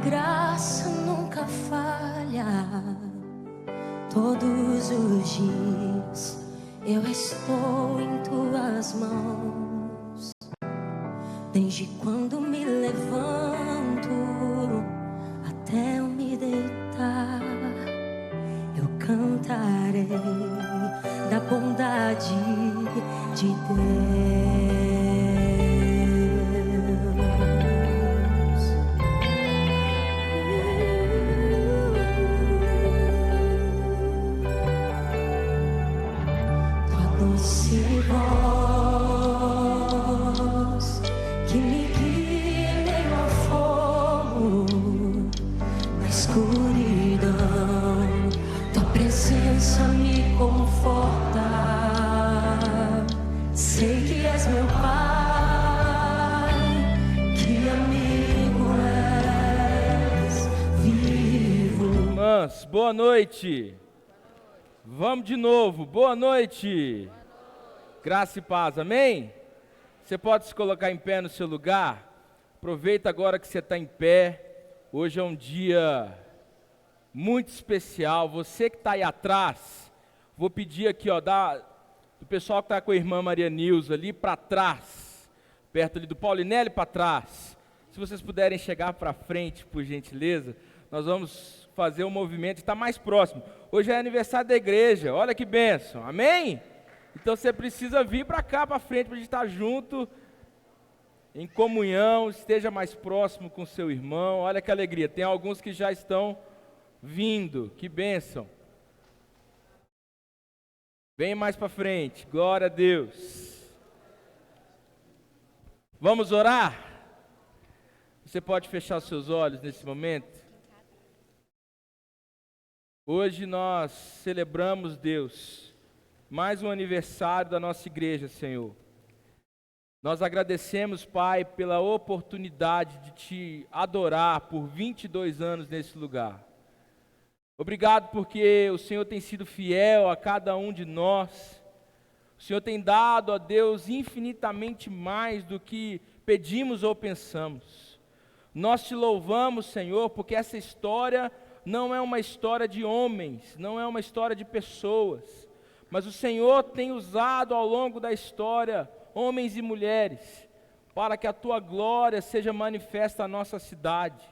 graça nunca falha. Todos os dias eu estou em tuas mãos. Desde quando me levanto até eu me deitar, eu cantarei da bondade de Deus. Doce voz que me guia em meio ao fogo, na escuridão, tua presença me conforta. Sei que és meu Pai, que amigo és, vivo. Irmãs, boa noite. Vamos de novo, boa noite. Graça e paz, amém? Você pode se colocar em pé no seu lugar. Aproveita agora que você está em pé. Hoje é um dia muito especial. Você que está aí atrás, vou pedir aqui, ó, do pessoal que está com a irmã Maria Nilza ali para trás, perto ali do Paulinelli para trás. Se vocês puderem chegar para frente, por gentileza, nós vamos fazer um movimento, está mais próximo. Hoje é aniversário da igreja, olha que bênção, amém? Então você precisa vir para cá, para frente, para a gente estar junto, em comunhão, esteja mais próximo com seu irmão, olha que alegria. Tem alguns que já estão vindo, que bênção. Vem mais para frente, glória a Deus. Vamos orar? Você pode fechar os seus olhos nesse momento? Hoje nós celebramos, Deus, mais um aniversário da nossa igreja, Senhor. Nós agradecemos, Pai, pela oportunidade de Te adorar por 22 anos nesse lugar. Obrigado porque o Senhor tem sido fiel a cada um de nós. O Senhor tem dado a Deus infinitamente mais do que pedimos ou pensamos. Nós Te louvamos, Senhor, porque essa história não é uma história de homens, não é uma história de pessoas, mas o Senhor tem usado ao longo da história homens e mulheres para que a Tua glória seja manifesta na nossa cidade.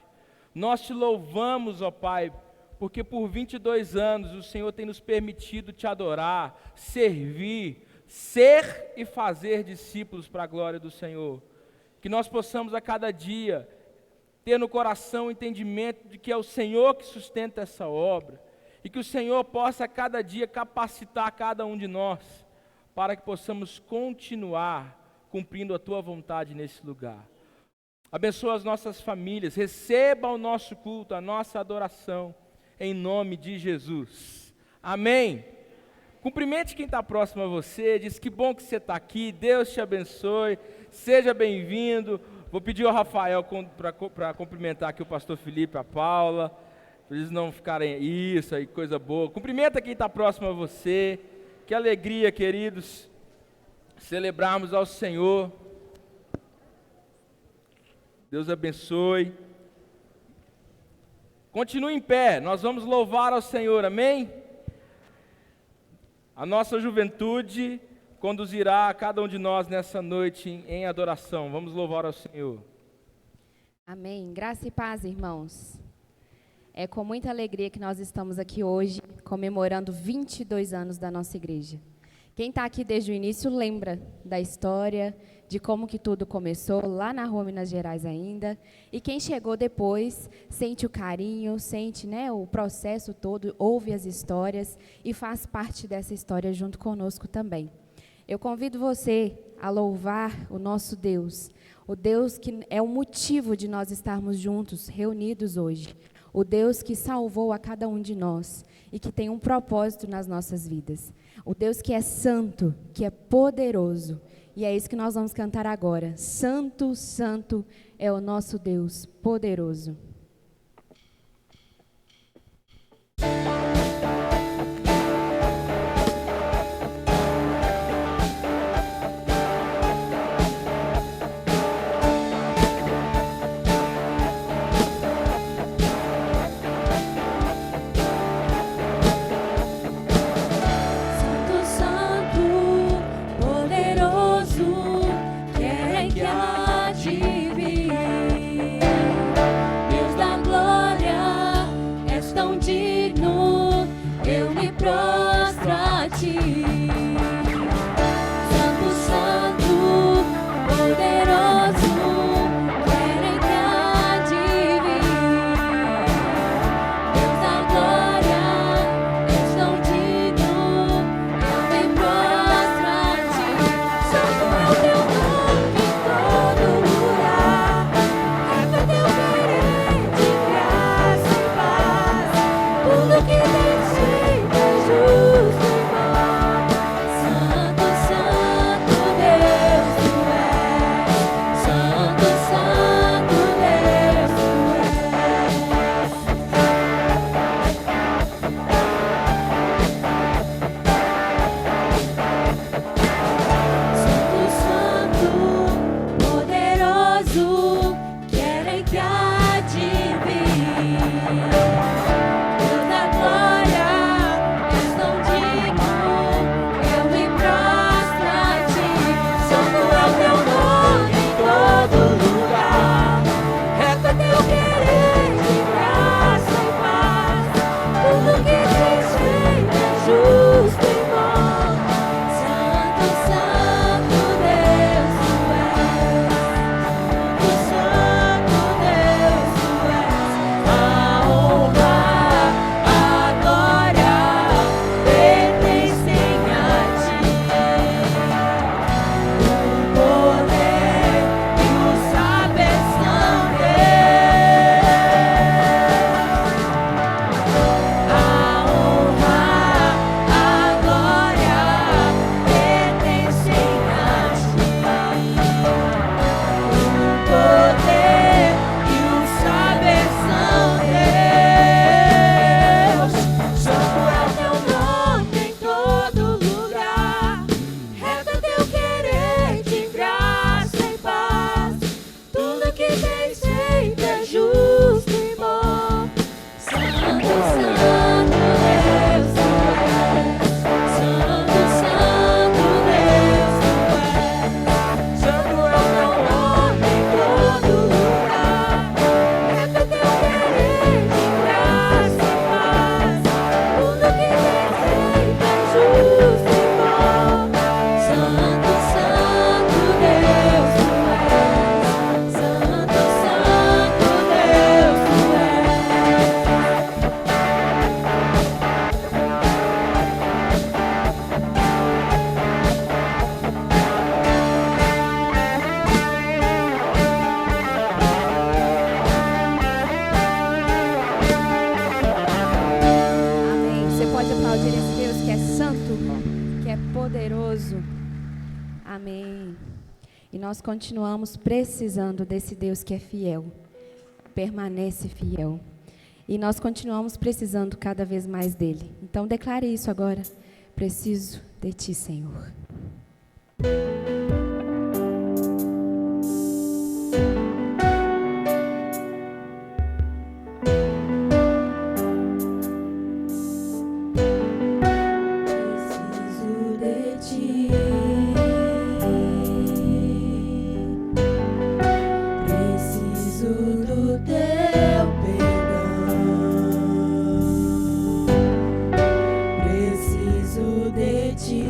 Nós Te louvamos, ó Pai, porque por 22 anos o Senhor tem nos permitido Te adorar, servir, ser e fazer discípulos para a glória do Senhor. Que nós possamos a cada dia ter no coração o entendimento de que é o Senhor que sustenta essa obra, e que o Senhor possa a cada dia capacitar cada um de nós, para que possamos continuar cumprindo a Tua vontade nesse lugar. Abençoa as nossas famílias, receba o nosso culto, a nossa adoração, em nome de Jesus. Amém. Cumprimente quem está próximo a você, diz que bom que você está aqui, Deus te abençoe, seja bem-vindo. Vou pedir ao Rafael para cumprimentar aqui o pastor Felipe, a Paula, para eles não ficarem, isso aí, coisa boa. Cumprimenta quem está próximo a você, que alegria, queridos, celebrarmos ao Senhor. Deus abençoe. Continue em pé, nós vamos louvar ao Senhor, amém? A nossa juventude conduzirá a cada um de nós nessa noite em adoração. Vamos louvar ao Senhor. Amém. Graça e paz, irmãos. É com muita alegria que nós estamos aqui hoje, comemorando 22 anos da nossa igreja. Quem está aqui desde o início lembra da história, de como que tudo começou, lá na rua Minas Gerais ainda. E quem chegou depois sente o carinho, sente, né, o processo todo, ouve as histórias e faz parte dessa história junto conosco também. Eu convido você a louvar o nosso Deus, o Deus que é o motivo de nós estarmos juntos, reunidos hoje, o Deus que salvou a cada um de nós e que tem um propósito nas nossas vidas, o Deus que é santo, que é poderoso, e é isso que nós vamos cantar agora. Santo, santo é o nosso Deus poderoso. pode aplaudir esse Deus que é santo, que é poderoso. Amém. E nós continuamos precisando desse Deus que é fiel, permanece fiel. E nós continuamos precisando cada vez mais dele. Então declare isso agora. Preciso de ti, Senhor. Preciso de ti.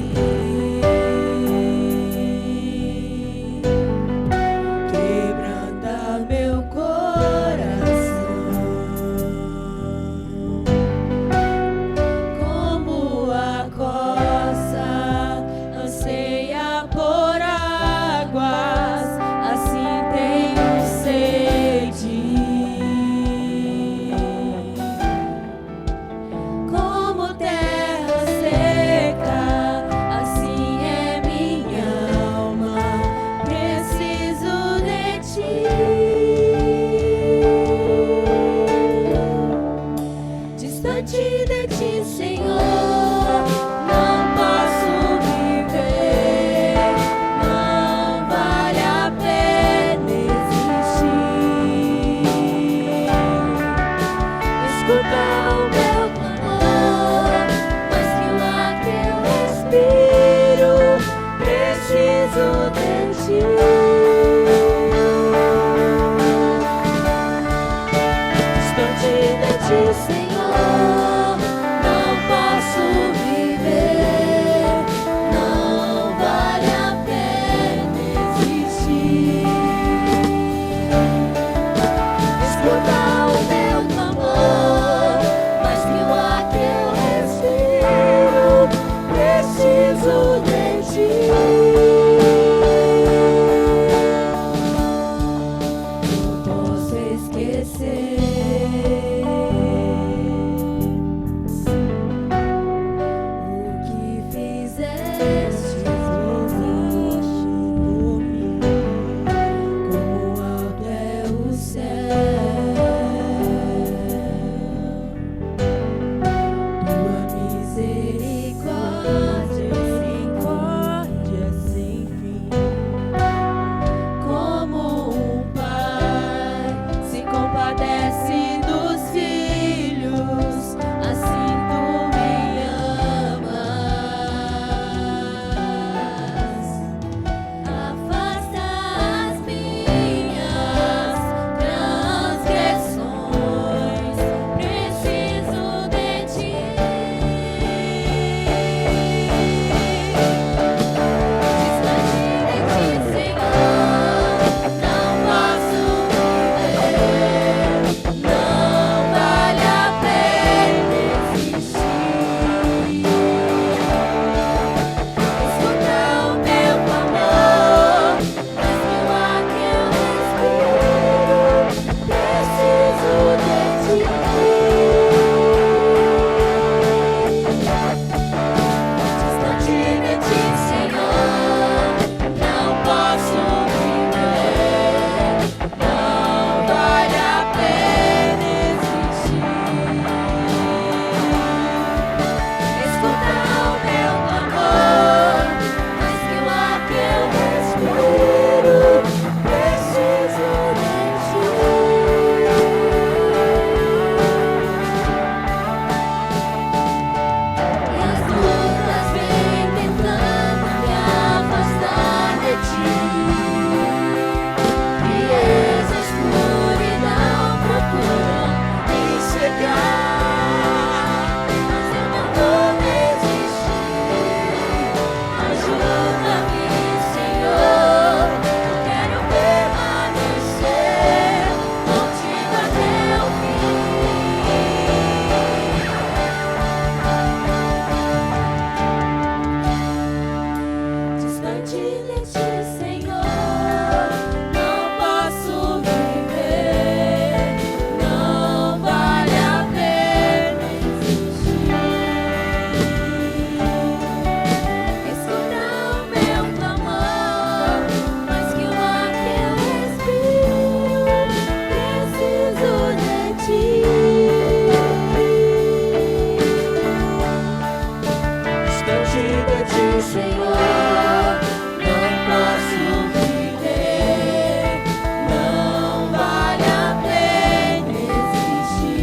ti, Senhor, não posso viver, não vale a pena existir.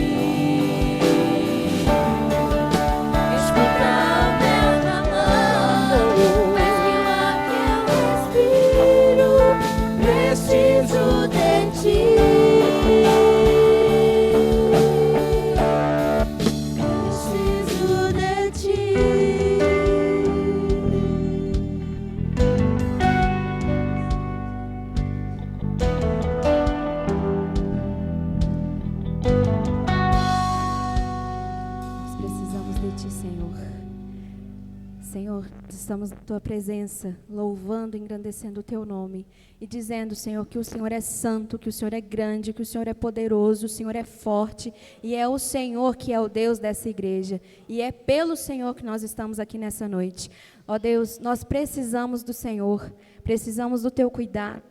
Escuta o meu clamor, faz que o ar que eu respiro, preciso de ti. Preciso de ti. Nós precisamos de Ti, Senhor. Senhor, estamos na Tua presença, louvando e engrandecendo o Teu nome e dizendo, Senhor, que o Senhor é santo, que o Senhor é grande, que o Senhor é poderoso, o Senhor é forte e é o Senhor que é o Deus dessa igreja e é pelo Senhor que nós estamos aqui nessa noite. Ó Deus, nós precisamos do Senhor, precisamos do Teu cuidado.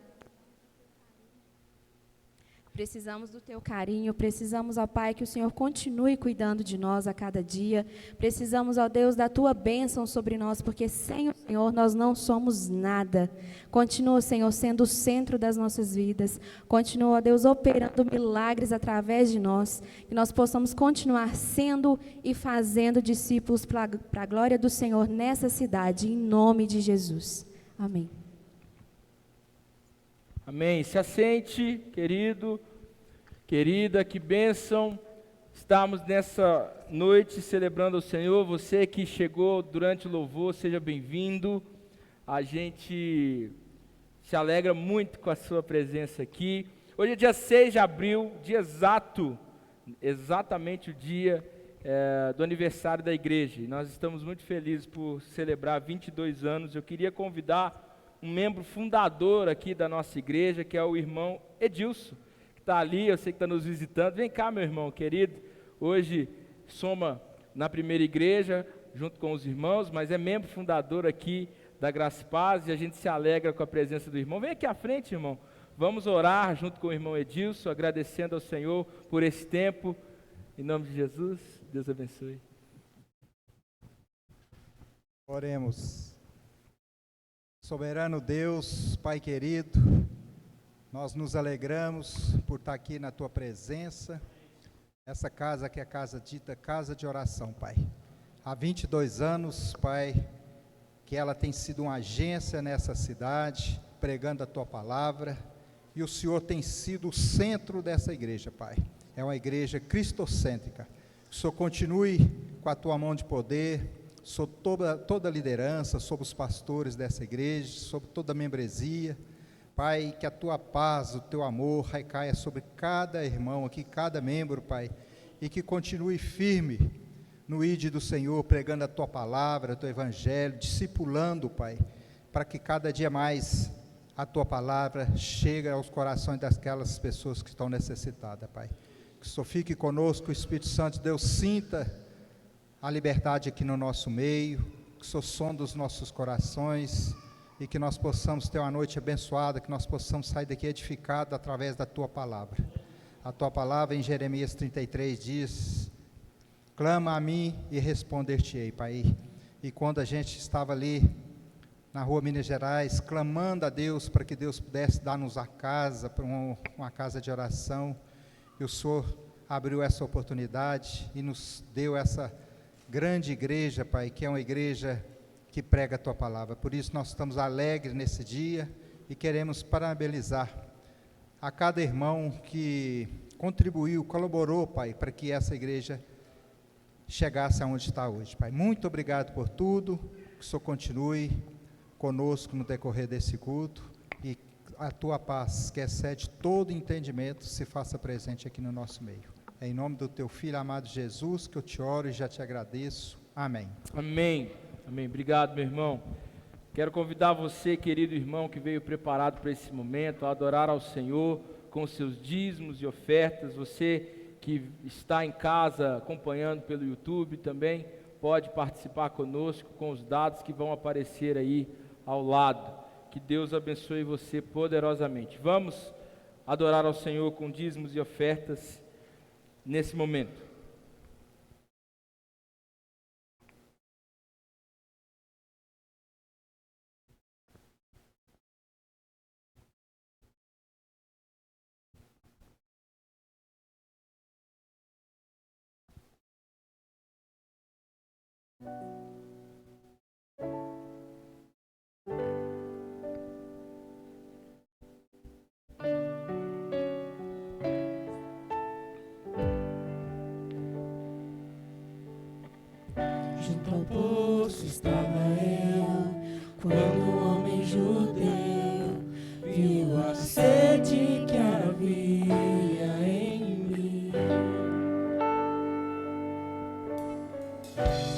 Precisamos do Teu carinho, precisamos, ó Pai, que o Senhor continue cuidando de nós a cada dia. Precisamos, ó Deus, da Tua bênção sobre nós, porque sem o Senhor nós não somos nada. Continua, Senhor, sendo o centro das nossas vidas. Continua, ó Deus, operando milagres através de nós, que nós possamos continuar sendo e fazendo discípulos para a glória do Senhor nessa cidade, em nome de Jesus. Amém. Amém. Se assente, querido, querida, que bênção estarmos nessa noite celebrando o Senhor. Você que chegou durante o louvor, seja bem-vindo. A gente se alegra muito com a sua presença aqui. Hoje é dia 6 de abril, dia exatamente o dia do aniversário da igreja. E nós estamos muito felizes por celebrar 22 anos. Eu queria convidar um membro fundador aqui da nossa igreja, que é o irmão Edilson, que está ali, eu sei que está nos visitando. Vem cá, meu irmão querido. Hoje soma na primeira igreja, junto com os irmãos, mas é membro fundador aqui da Graça e Paz, e a gente se alegra com a presença do irmão. Vem aqui à frente, irmão. Vamos orar junto com o irmão Edilson, agradecendo ao Senhor por esse tempo. Em nome de Jesus, Deus abençoe. Oremos. Soberano Deus, Pai querido, nós nos alegramos por estar aqui na Tua presença, essa casa que é a casa dita casa de oração, Pai. Há 22 anos, Pai, que ela tem sido uma agência nessa cidade, pregando a Tua palavra, e o Senhor tem sido o centro dessa igreja, Pai. É uma igreja cristocêntrica. Que o Senhor continue com a Tua mão de poder, sobre toda a liderança, sobre os pastores dessa igreja, sobre toda a membresia. Pai, que a Tua paz, o Teu amor recaia sobre cada irmão aqui, cada membro, Pai, e que continue firme no ide do Senhor, pregando a Tua palavra, o Teu evangelho, discipulando, Pai, para que cada dia mais a Tua palavra chegue aos corações daquelas pessoas que estão necessitadas, Pai. Que o Senhor fique conosco, o Espírito Santo de Deus sinta a liberdade aqui no nosso meio, que o Senhor sonda os nossos corações e que nós possamos ter uma noite abençoada, que nós possamos sair daqui edificados através da Tua palavra. A Tua palavra em Jeremias 33 diz: clama a mim e responder-te-ei, Pai. E quando a gente estava ali na rua Minas Gerais, clamando a Deus para que Deus pudesse dar-nos a casa, para uma casa de oração, e o Senhor abriu essa oportunidade e nos deu essa grande igreja, Pai, que é uma igreja que prega a Tua palavra. Por isso nós estamos alegres nesse dia e queremos parabenizar a cada irmão que contribuiu, colaborou, Pai, para que essa igreja chegasse aonde está hoje, Pai. Muito obrigado por tudo, que o Senhor continue conosco no decorrer desse culto e a Tua paz, que excede todo entendimento, se faça presente aqui no nosso meio. É em nome do Teu Filho amado Jesus que eu te oro e já te agradeço. Amém. Amém. Amém. Obrigado, meu irmão. Quero convidar você, querido irmão, que veio preparado para esse momento, a adorar ao Senhor com seus dízimos e ofertas. Você que está em casa acompanhando pelo YouTube também, pode participar conosco com os dados que vão aparecer aí ao lado. Que Deus abençoe você poderosamente. Vamos adorar ao Senhor com dízimos e ofertas nesse momento. Junto ao poço estava eu, quando um homem judeu viu a sede que havia em mim.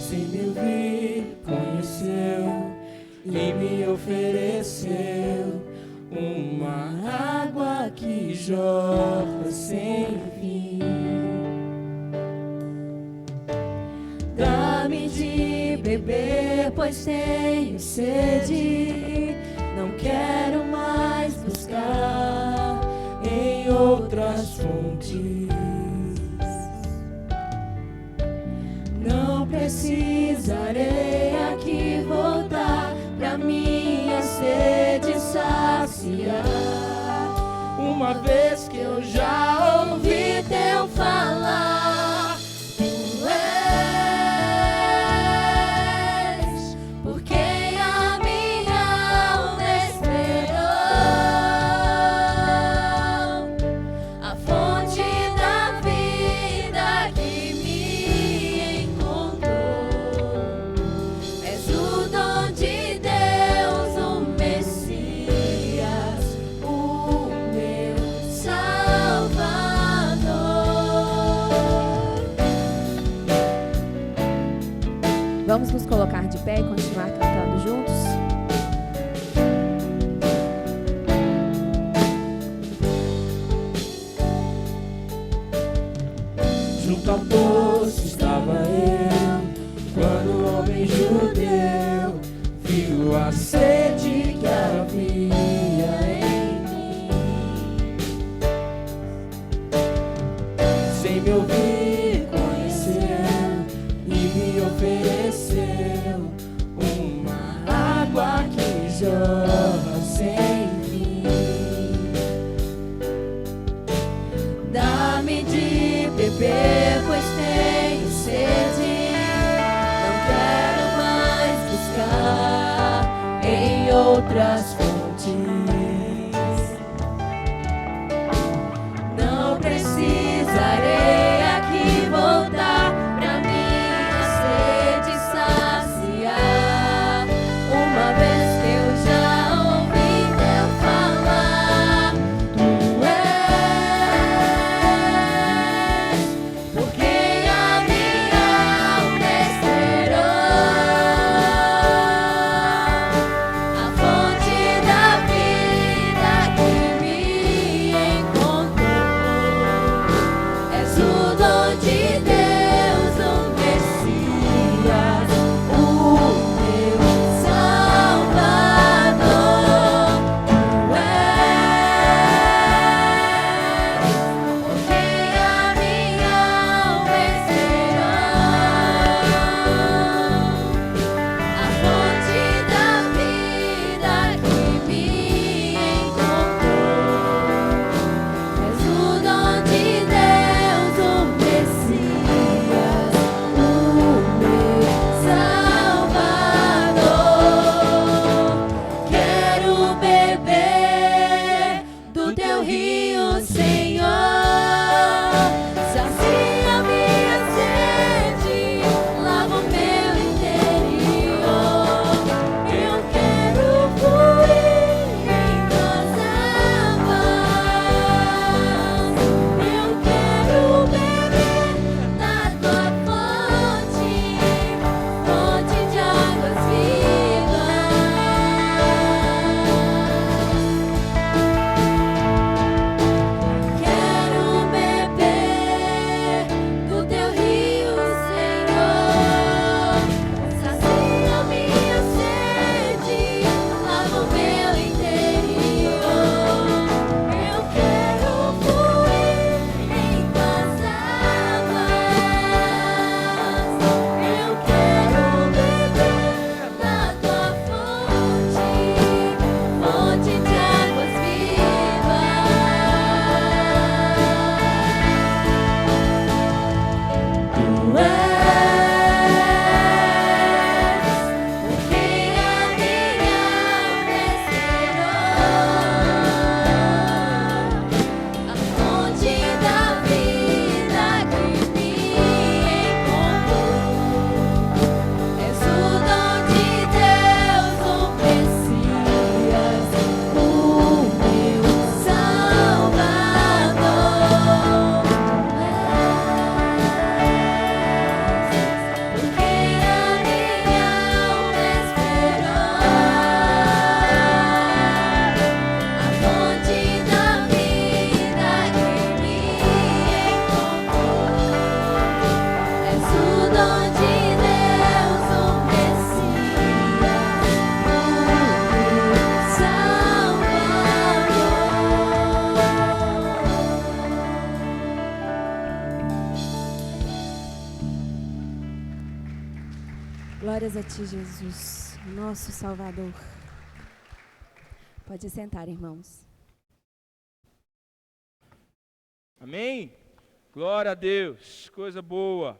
Sem me ouvir, conheceu e me ofereceu uma água que jorra sem fim. Dá-me de beber, pois tenho sede. Não quero mais buscar em outras fontes. Não precisarei aqui voltar pra minha sede saciar. Uma vez que eu já ouvi teu falar, tu és por quem a minha alma esperou, a fonte da vida que me encontrou. És o dom de Deus, o Messias, o meu Salvador. Vamos nos colocar de pé e continuar cantando juntos? Junto ao poço estava eu, quando o homem judeu viu a sede que havia em mim. Sem me ouvir, conheceu e me ofereceu uma água que jorra sem fim. Dá-me de beber, pois tenho sede. Não quero mais buscar em outras fontes. Não precisarei aqui voltar pra minha sede saciar. Uma vez que eu já ouvi teu falar, tu és por quem a minha alma esperou, a fonte Glórias a ti, Jesus, nosso Salvador. Pode sentar, irmãos. Amém? Glória a Deus, coisa boa.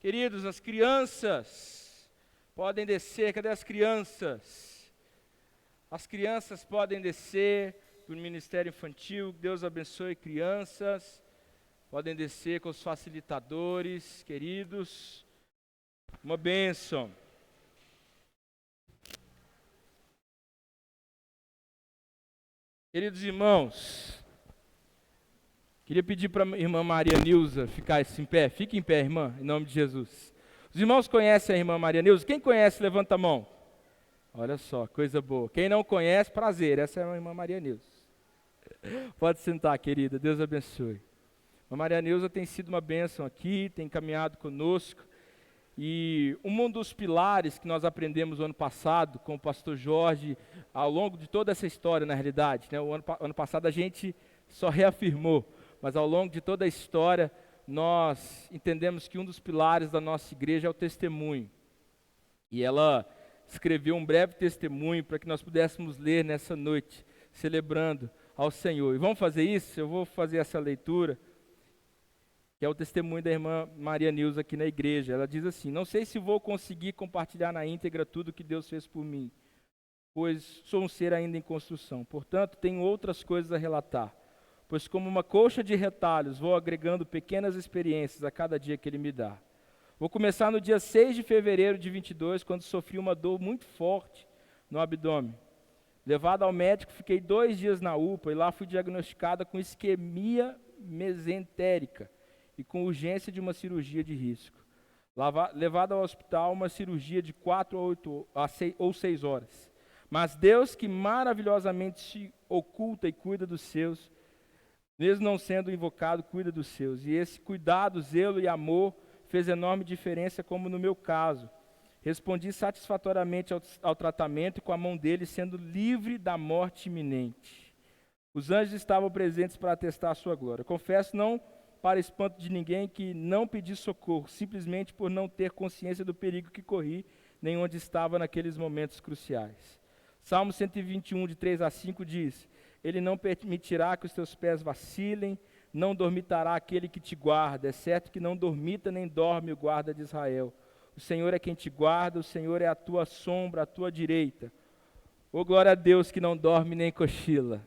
Queridos, as crianças podem descer. Cadê as crianças? As crianças podem descer do Ministério Infantil. Deus abençoe crianças. Podem descer com os facilitadores, queridos. Uma bênção. Queridos irmãos, queria pedir para a irmã Maria Nilza ficar em pé. Fique em pé, irmã, em nome de Jesus. Os irmãos conhecem a irmã Maria Nilza? Quem conhece, levanta a mão. Olha só, coisa boa. Quem não conhece, prazer. Essa é a irmã Maria Nilza. Pode sentar, querida. Deus abençoe. A Maria Nilza tem sido uma bênção aqui, tem caminhado conosco. E um dos pilares que nós aprendemos o ano passado com o pastor Jorge, ao longo de toda essa história, na realidade, né? O ano passado a gente só reafirmou, mas ao longo de toda a história, nós entendemos que um dos pilares da nossa igreja é o testemunho. E ela escreveu um breve testemunho para que nós pudéssemos ler nessa noite, celebrando ao Senhor. E vamos fazer isso? Eu vou fazer essa leitura, que é o testemunho da irmã Maria Nilza aqui na igreja. Ela diz assim: não sei se vou conseguir compartilhar na íntegra tudo que Deus fez por mim, pois sou um ser ainda em construção. Portanto, tenho outras coisas a relatar, pois como uma colcha de retalhos, vou agregando pequenas experiências a cada dia que Ele me dá. Vou começar no dia 6 de fevereiro de 22, quando sofri uma dor muito forte no abdômen. Levado ao médico, fiquei 2 dias na UPA e lá fui diagnosticada com isquemia mesentérica e com urgência de uma cirurgia de risco. Levado ao hospital, uma cirurgia de 4 ou 6 horas. Mas Deus, que maravilhosamente se oculta e cuida dos seus, mesmo não sendo invocado, cuida dos seus. E esse cuidado, zelo e amor fez enorme diferença, como no meu caso. Respondi satisfatoriamente ao tratamento e com a mão dele sendo livre da morte iminente. Os anjos estavam presentes para atestar a sua glória. Confesso, não para espanto de ninguém, que não pedi socorro, simplesmente por não ter consciência do perigo que corri, nem onde estava naqueles momentos cruciais. Salmo 121, de 3 a 5 diz: Ele não permitirá que os teus pés vacilem, não dormitará aquele que te guarda. É certo que não dormita nem dorme o guarda de Israel. O Senhor é quem te guarda, o Senhor é a tua sombra, a tua direita. Oh, glória a Deus que não dorme nem cochila.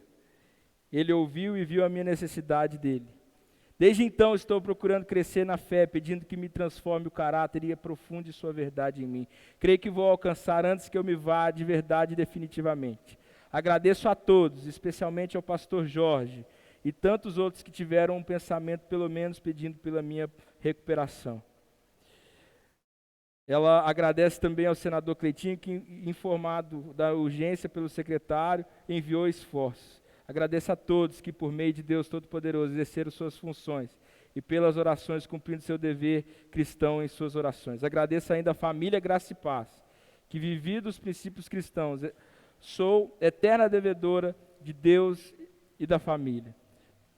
Ele ouviu e viu a minha necessidade dele. Desde então estou procurando crescer na fé, pedindo que me transforme o caráter e aprofunde sua verdade em mim. Creio que vou alcançar antes que eu me vá de verdade definitivamente. Agradeço a todos, especialmente ao pastor Jorge e tantos outros que tiveram um pensamento, pelo menos, pedindo pela minha recuperação. Ela agradece também ao senador Cleitinho, que, informado da urgência pelo secretário, enviou esforços. Agradeço a todos que, por meio de Deus Todo-Poderoso, exerceram suas funções e pelas orações, cumprindo seu dever cristão em suas orações. Agradeço ainda a família Graça e Paz, que, vivido os princípios cristãos, sou eterna devedora de Deus e da família.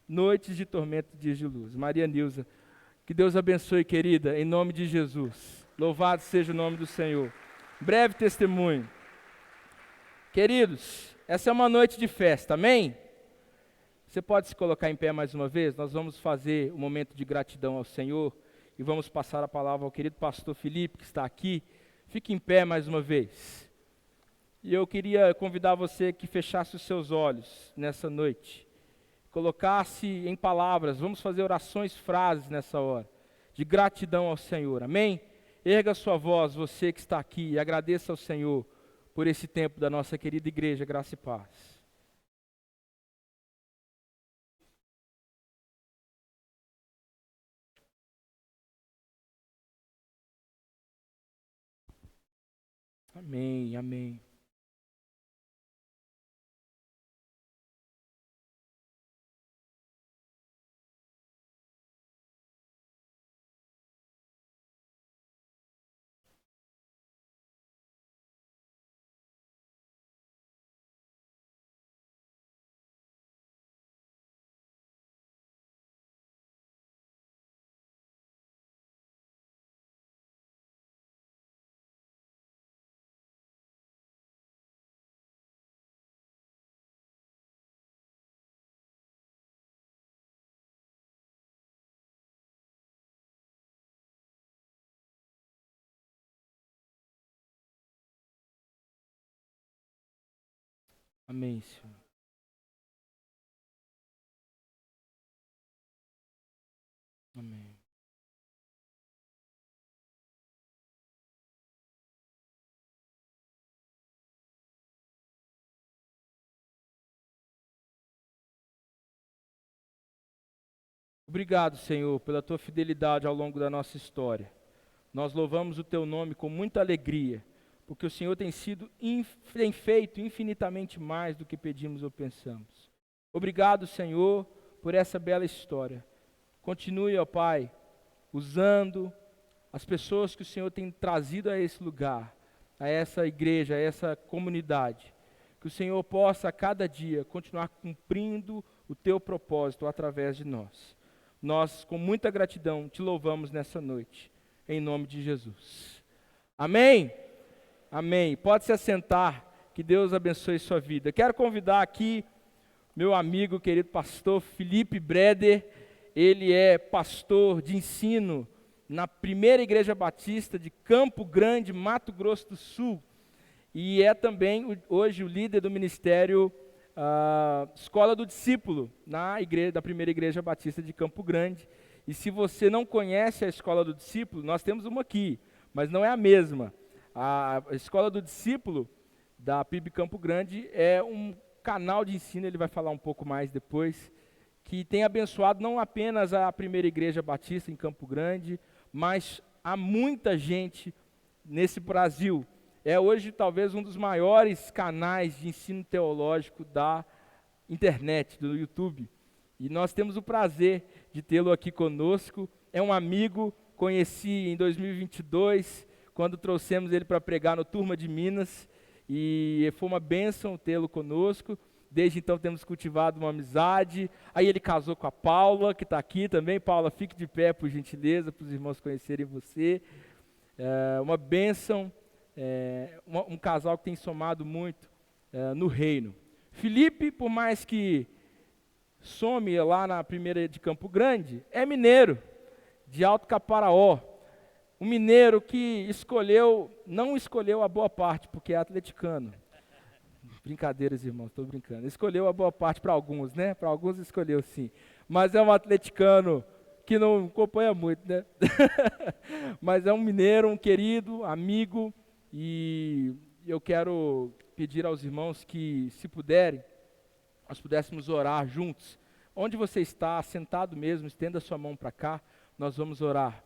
Noites de tormento, dias de luz. Maria Nilza, que Deus abençoe, querida, em nome de Jesus. Louvado seja o nome do Senhor. Breve testemunho. Queridos, essa é uma noite de festa, amém? Você pode se colocar em pé mais uma vez? Nós vamos fazer um momento de gratidão ao Senhor e vamos passar a palavra ao querido pastor Felipe, que está aqui. Fique em pé mais uma vez. E eu queria convidar você que fechasse os seus olhos nessa noite, colocasse em palavras, vamos fazer orações, frases nessa hora, de gratidão ao Senhor, amém? Erga sua voz, você que está aqui, e agradeça ao Senhor por esse tempo da nossa querida igreja, Graça e Paz. Amém, amém. Amém, Senhor. Amém. Obrigado, Senhor, pela tua fidelidade ao longo da nossa história. Nós louvamos o teu nome com muita alegria, porque o Senhor tem feito infinitamente mais do que pedimos ou pensamos. Obrigado, Senhor, por essa bela história. Continue, ó Pai, usando as pessoas que o Senhor tem trazido a esse lugar, a essa igreja, a essa comunidade. Que o Senhor possa a cada dia continuar cumprindo o teu propósito através de nós. Nós, com muita gratidão, te louvamos nessa noite, em nome de Jesus. Amém? Amém. Pode se assentar, que Deus abençoe sua vida. Quero convidar aqui meu amigo, querido pastor Felipe Breder. Ele é pastor de ensino na Primeira Igreja Batista de Campo Grande, Mato Grosso do Sul. E é também, hoje, o líder do ministério Escola do Discípulo, na igreja, da Primeira Igreja Batista de Campo Grande. E se você não conhece a Escola do Discípulo, nós temos uma aqui, mas não é a mesma. A Escola do Discípulo, da PIB Campo Grande, é um canal de ensino, ele vai falar um pouco mais depois, que tem abençoado não apenas a Primeira Igreja Batista em Campo Grande, mas há muita gente nesse Brasil. É hoje talvez um dos maiores canais de ensino teológico da internet, do YouTube. E nós temos o prazer de tê-lo aqui conosco. É um amigo, conheci em 2022, quando trouxemos ele para pregar no Turma de Minas. E foi uma bênção tê-lo conosco. Desde então temos cultivado uma amizade. Aí ele casou com a Paula, que está aqui também. Paula, fique de pé, por gentileza, para os irmãos conhecerem você. Uma bênção. Um casal que tem somado muito no reino. Felipe, por mais que some lá na Primeira de Campo Grande, é mineiro, de Alto Caparaó. Um mineiro que não escolheu a boa parte, porque é atleticano. Brincadeiras, irmãos, estou brincando. Escolheu a boa parte para alguns, né? Para alguns escolheu sim. Mas é um atleticano que não acompanha muito, né? Mas é um mineiro, um querido, amigo. E eu quero pedir aos irmãos que, se puderem, nós pudéssemos orar juntos. Onde você está, sentado mesmo, estenda sua mão para cá, nós vamos orar.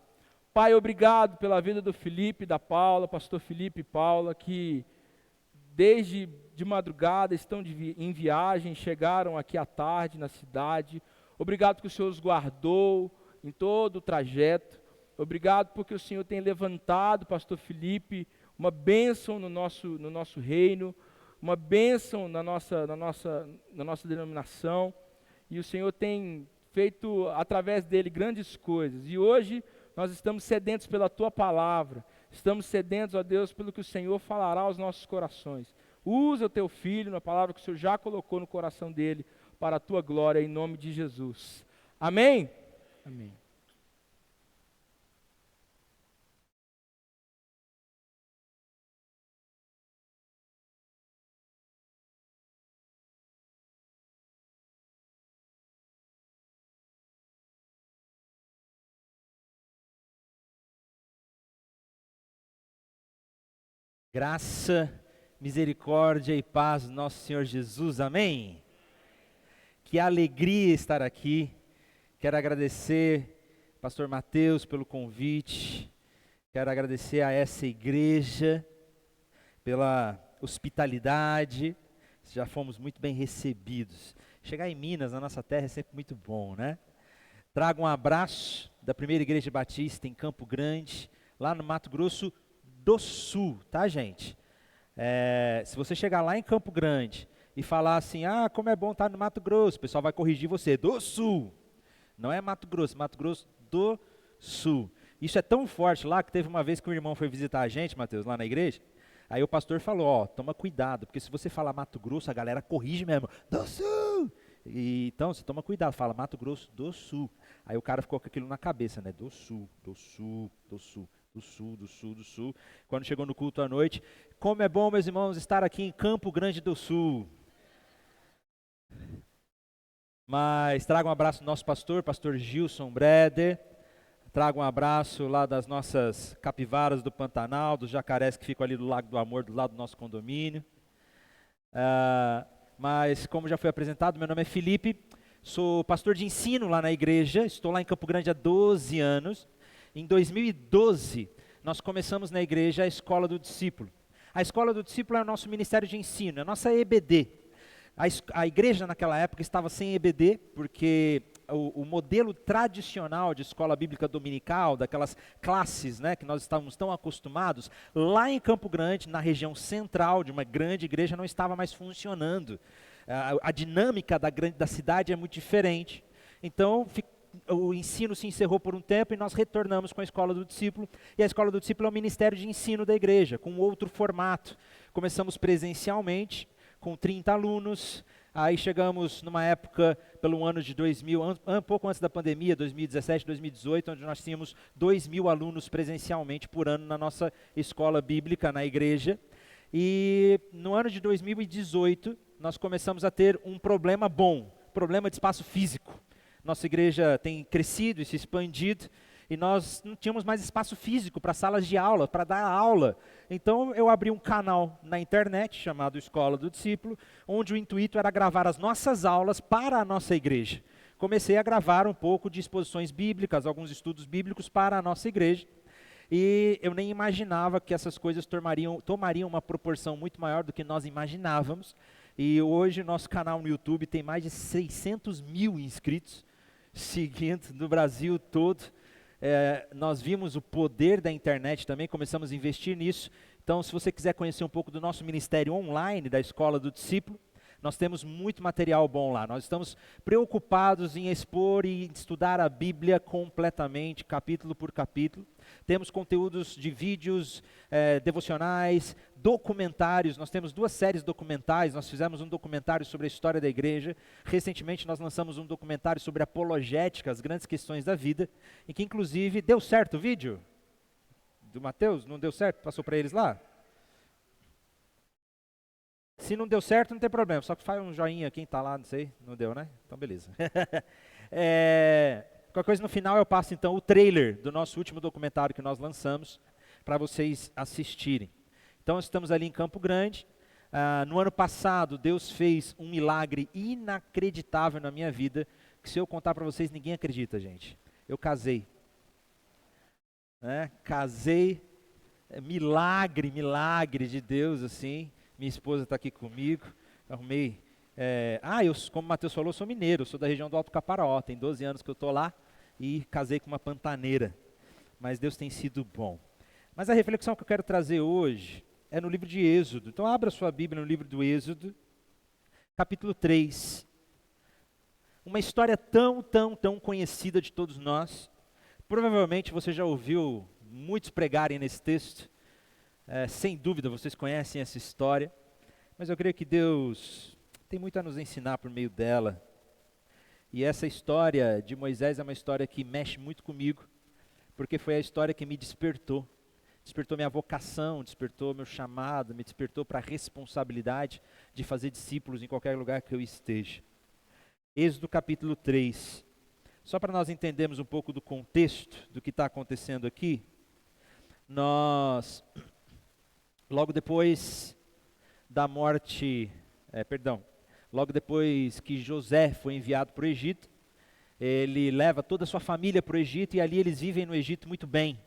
Pai, obrigado pela vida do Felipe, da Paula, pastor Felipe e Paula, que desde de madrugada estão em viagem, chegaram aqui à tarde na cidade. Obrigado que o Senhor os guardou em todo o trajeto. Obrigado porque o Senhor tem levantado, pastor Felipe, uma bênção no nosso reino, uma bênção na nossa denominação, e o Senhor tem feito através dele grandes coisas, e hoje nós estamos sedentos pela Tua Palavra, estamos sedentos, ó Deus, pelo que o Senhor falará aos nossos corações. Usa o Teu Filho na palavra que o Senhor já colocou no coração dele, para a Tua glória, em nome de Jesus. Amém? Amém. Graça, misericórdia e paz do nosso Senhor Jesus, amém? Que alegria estar aqui. Quero agradecer, pastor Mateus, pelo convite. Quero agradecer a essa igreja pela hospitalidade. Já fomos muito bem recebidos. Chegar em Minas, na nossa terra, é sempre muito bom, né? Trago um abraço da Primeira Igreja Batista em Campo Grande, lá no Mato Grosso do Sul, tá, gente? Se você chegar lá em Campo Grande e falar assim, como é bom estar no Mato Grosso, o pessoal vai corrigir você, do Sul. Não é Mato Grosso do Sul. Isso é tão forte lá que teve uma vez que o irmão foi visitar a gente, Mateus, lá na igreja, aí o pastor falou, toma cuidado, porque se você falar Mato Grosso, a galera corrige mesmo, do Sul. Então, você toma cuidado, fala Mato Grosso do Sul. Aí o cara ficou com aquilo na cabeça, né? Do Sul, do Sul, do Sul. Do Sul, do Sul, do Sul. Quando chegou no culto à noite, como é bom, meus irmãos, estar aqui em Campo Grande do Sul. Mas trago um abraço do nosso pastor Gilson Breder. Trago um abraço lá das nossas capivaras do Pantanal, dos jacarés que ficam ali do Lago do Amor, do lado do nosso condomínio. Mas como já foi apresentado, meu nome é Felipe, sou pastor de ensino lá na igreja, estou lá em Campo Grande há 12 anos. Em 2012, nós começamos na igreja a Escola do Discípulo. A Escola do Discípulo é o nosso ministério de ensino, é a nossa EBD. A igreja naquela época estava sem EBD, porque o modelo tradicional de escola bíblica dominical, daquelas classes, né, que nós estávamos tão acostumados, lá em Campo Grande, na região central de uma grande igreja, não estava mais funcionando. A dinâmica da cidade é muito diferente. Então, o ensino se encerrou por um tempo e nós retornamos com a Escola do Discípulo. E a Escola do Discípulo é o ministério de ensino da igreja, com outro formato. Começamos presencialmente, com 30 alunos, aí chegamos numa época, pelo ano de 2000, um pouco antes da pandemia, 2017, 2018, onde nós tínhamos 2.000 alunos presencialmente por ano na nossa escola bíblica, na igreja. E no ano de 2018, nós começamos a ter um problema problema de espaço físico. Nossa igreja tem crescido e se expandido, e nós não tínhamos mais espaço físico para salas de aula, para dar aula. Então eu abri um canal na internet chamado Escola do Discípulo, onde o intuito era gravar as nossas aulas para a nossa igreja. Comecei a gravar um pouco de exposições bíblicas, alguns estudos bíblicos para a nossa igreja, e eu nem imaginava que essas coisas tomariam uma proporção muito maior do que nós imaginávamos. E hoje o nosso canal no YouTube tem mais de 600 mil inscritos, seguindo no Brasil todo. Nós vimos o poder da internet também, começamos a investir nisso. Então, se você quiser conhecer um pouco do nosso ministério online, da Escola do Discípulo, nós temos muito material bom lá. Nós estamos preocupados em expor e estudar a Bíblia completamente, capítulo por capítulo. Temos conteúdos de vídeos, devocionais, documentários. Nós temos 2 séries documentais. Nós fizemos um documentário sobre a história da igreja. Recentemente nós lançamos um documentário sobre apologética, as grandes questões da vida, em que inclusive deu certo o vídeo do Mateus? Não deu certo? Passou para eles lá? Se não deu certo, não tem problema, só que faz um joinha, quem está lá, não sei, não deu, né? Então, beleza. Qualquer coisa no final eu passo, então, o trailer do nosso último documentário que nós lançamos, para vocês assistirem. Então, estamos ali em Campo Grande. No ano passado, Deus fez um milagre inacreditável na minha vida, que se eu contar para vocês, ninguém acredita, gente. Eu casei. Casei, milagre de Deus, assim. Minha esposa está aqui comigo, arrumei. Como o Mateus falou, eu sou mineiro, sou da região do Alto Caparaó, tem 12 anos que eu estou lá e casei com uma pantaneira. Mas Deus tem sido bom. Mas a reflexão que eu quero trazer hoje é no livro de Êxodo. Então abra sua Bíblia no livro do Êxodo, capítulo 3. Uma história tão conhecida de todos nós. Provavelmente você já ouviu muitos pregarem nesse texto. Sem dúvida vocês conhecem essa história, mas eu creio que Deus tem muito a nos ensinar por meio dela. E essa história de Moisés é uma história que mexe muito comigo, porque foi a história que me despertou minha vocação, despertou meu chamado, me despertou para a responsabilidade de fazer discípulos em qualquer lugar que eu esteja. Êxodo capítulo 3. Só para nós entendermos um pouco do contexto do que está acontecendo aqui, logo depois que José foi enviado para o Egito, ele leva toda a sua família para o Egito e ali eles vivem no Egito muito bem.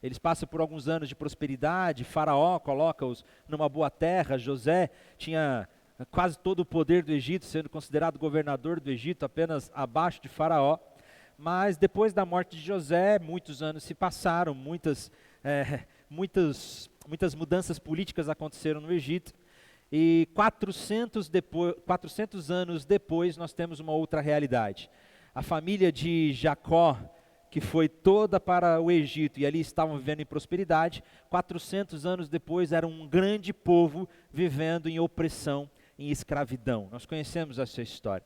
Eles passam por alguns anos de prosperidade, Faraó coloca-os numa boa terra, José tinha quase todo o poder do Egito, sendo considerado governador do Egito, apenas abaixo de Faraó. Mas depois da morte de José, muitos anos se passaram, muitas mudanças políticas aconteceram no Egito, e 400 anos depois nós temos uma outra realidade. A família de Jacó, que foi toda para o Egito e ali estavam vivendo em prosperidade, 400 anos depois era um grande povo vivendo em opressão, em escravidão. Nós conhecemos essa história,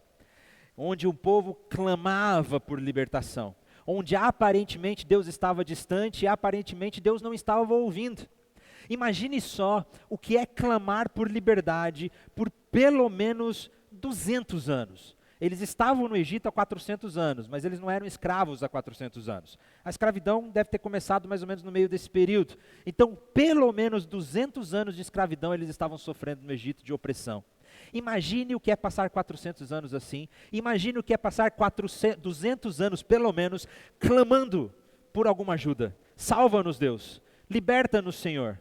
onde o povo clamava por libertação, onde aparentemente Deus estava distante e aparentemente Deus não estava ouvindo. Imagine só o que é clamar por liberdade por pelo menos 200 anos. Eles estavam no Egito há 400 anos, mas eles não eram escravos há 400 anos. A escravidão deve ter começado mais ou menos no meio desse período. Então, pelo menos 200 anos de escravidão eles estavam sofrendo no Egito de opressão. Imagine o que é passar 400 anos assim. Imagine o que é passar 200 anos, pelo menos, clamando por alguma ajuda. Salva-nos, Deus. Liberta-nos, Senhor.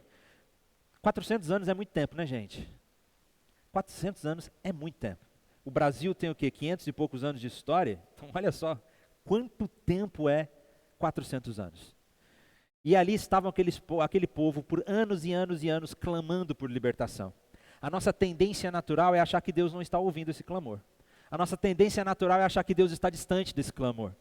400 anos é muito tempo, né, gente? 400 anos é muito tempo. O Brasil tem o quê? 500 e poucos anos de história? Então, olha só, quanto tempo é 400 anos. E ali estavam aquele povo por anos e anos e anos clamando por libertação. A nossa tendência natural é achar que Deus não está ouvindo esse clamor. A nossa tendência natural é achar que Deus está distante desse clamor.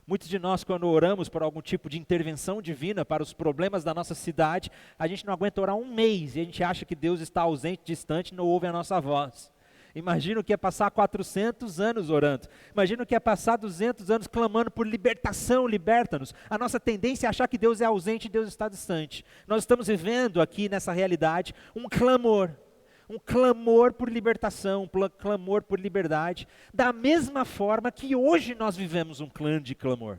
Muitos de nós, quando oramos por algum tipo de intervenção divina para os problemas da nossa cidade, a gente não aguenta orar um mês e a gente acha que Deus está ausente, distante, não ouve a nossa voz. Imagina o que é passar 400 anos orando. Imagina o que é passar 200 anos clamando por libertação, liberta-nos. A nossa tendência é achar que Deus é ausente e Deus está distante. Nós estamos vivendo aqui nessa realidade um clamor por libertação, um clamor por liberdade, da mesma forma que hoje nós vivemos um clã de clamor.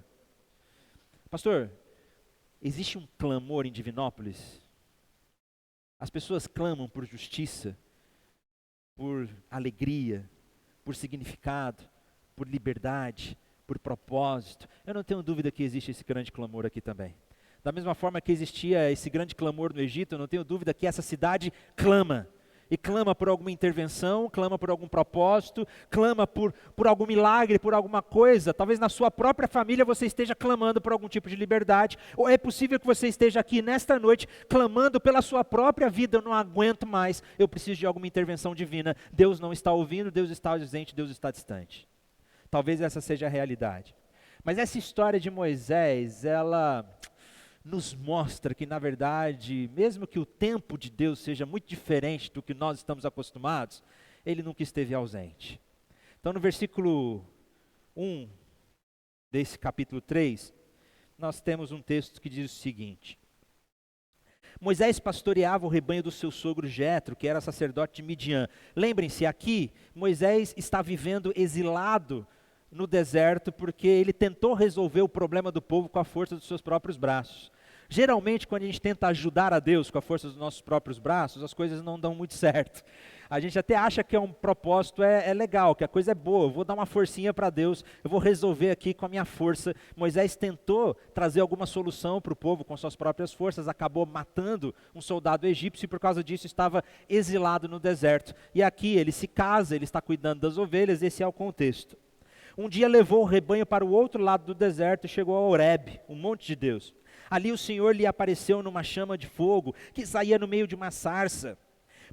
Pastor, existe um clamor em Divinópolis? As pessoas clamam por justiça, por alegria, por significado, por liberdade, por propósito. Eu não tenho dúvida que existe esse grande clamor aqui também. Da mesma forma que existia esse grande clamor no Egito, eu não tenho dúvida que essa cidade clama. E clama por alguma intervenção, clama por algum propósito, clama por algum milagre, por alguma coisa. Talvez na sua própria família você esteja clamando por algum tipo de liberdade. Ou é possível que você esteja aqui nesta noite clamando pela sua própria vida. Eu não aguento mais, eu preciso de alguma intervenção divina. Deus não está ouvindo, Deus está ausente, Deus está distante. Talvez essa seja a realidade. Mas essa história de Moisés, ela nos mostra que, na verdade, mesmo que o tempo de Deus seja muito diferente do que nós estamos acostumados, Ele nunca esteve ausente. Então, no versículo 1 desse capítulo 3, nós temos um texto que diz o seguinte: Moisés pastoreava o rebanho do seu sogro Jetro, que era sacerdote de Midian. Lembrem-se, aqui, Moisés está vivendo exilado no deserto, porque ele tentou resolver o problema do povo com a força dos seus próprios braços. Geralmente, quando a gente tenta ajudar a Deus com a força dos nossos próprios braços, as coisas não dão muito certo. A gente até acha que é um propósito, é legal, que a coisa é boa, eu vou dar uma forcinha para Deus, eu vou resolver aqui com a minha força. Moisés tentou trazer alguma solução para o povo com suas próprias forças, acabou matando um soldado egípcio e por causa disso estava exilado no deserto. E aqui ele se casa, ele está cuidando das ovelhas, esse é o contexto. Um dia levou o rebanho para o outro lado do deserto e chegou a Horebe, um monte de Deus. Ali o Senhor lhe apareceu numa chama de fogo que saía no meio de uma sarça.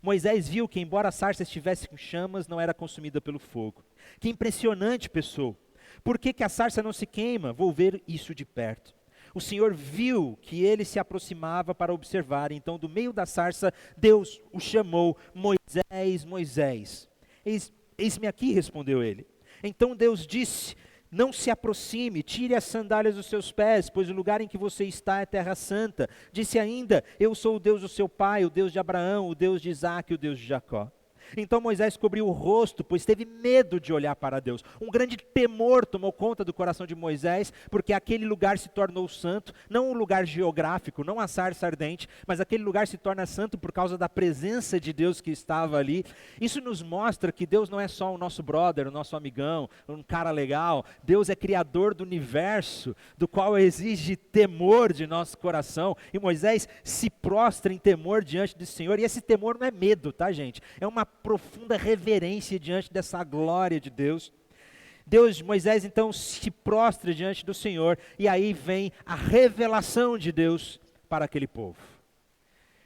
Moisés viu que, embora a sarça estivesse com chamas, não era consumida pelo fogo. Que impressionante, pensou. Por que a sarça não se queima? Vou ver isso de perto. O Senhor viu que ele se aproximava para observar. Então, do meio da sarça, Deus o chamou: Moisés, Moisés. Eis-me aqui, respondeu ele. Então Deus disse: não se aproxime, tire as sandálias dos seus pés, pois o lugar em que você está é terra santa. Disse ainda: eu sou o Deus do seu pai, o Deus de Abraão, o Deus de Isaque, o Deus de Jacó. Então Moisés cobriu o rosto, pois teve medo de olhar para Deus. Um grande temor tomou conta do coração de Moisés, porque aquele lugar se tornou santo, não um lugar geográfico, não a sarça ardente, mas aquele lugar se torna santo por causa da presença de Deus que estava ali. Isso nos mostra que Deus não é só o nosso brother, o nosso amigão, um cara legal. Deus é criador do universo, do qual exige temor de nosso coração. E Moisés se prostra em temor diante do Senhor, e esse temor não é medo, tá, gente? É uma profunda reverência diante dessa glória de Deus. Moisés então se prostra diante do Senhor, e aí vem a revelação de Deus para aquele povo.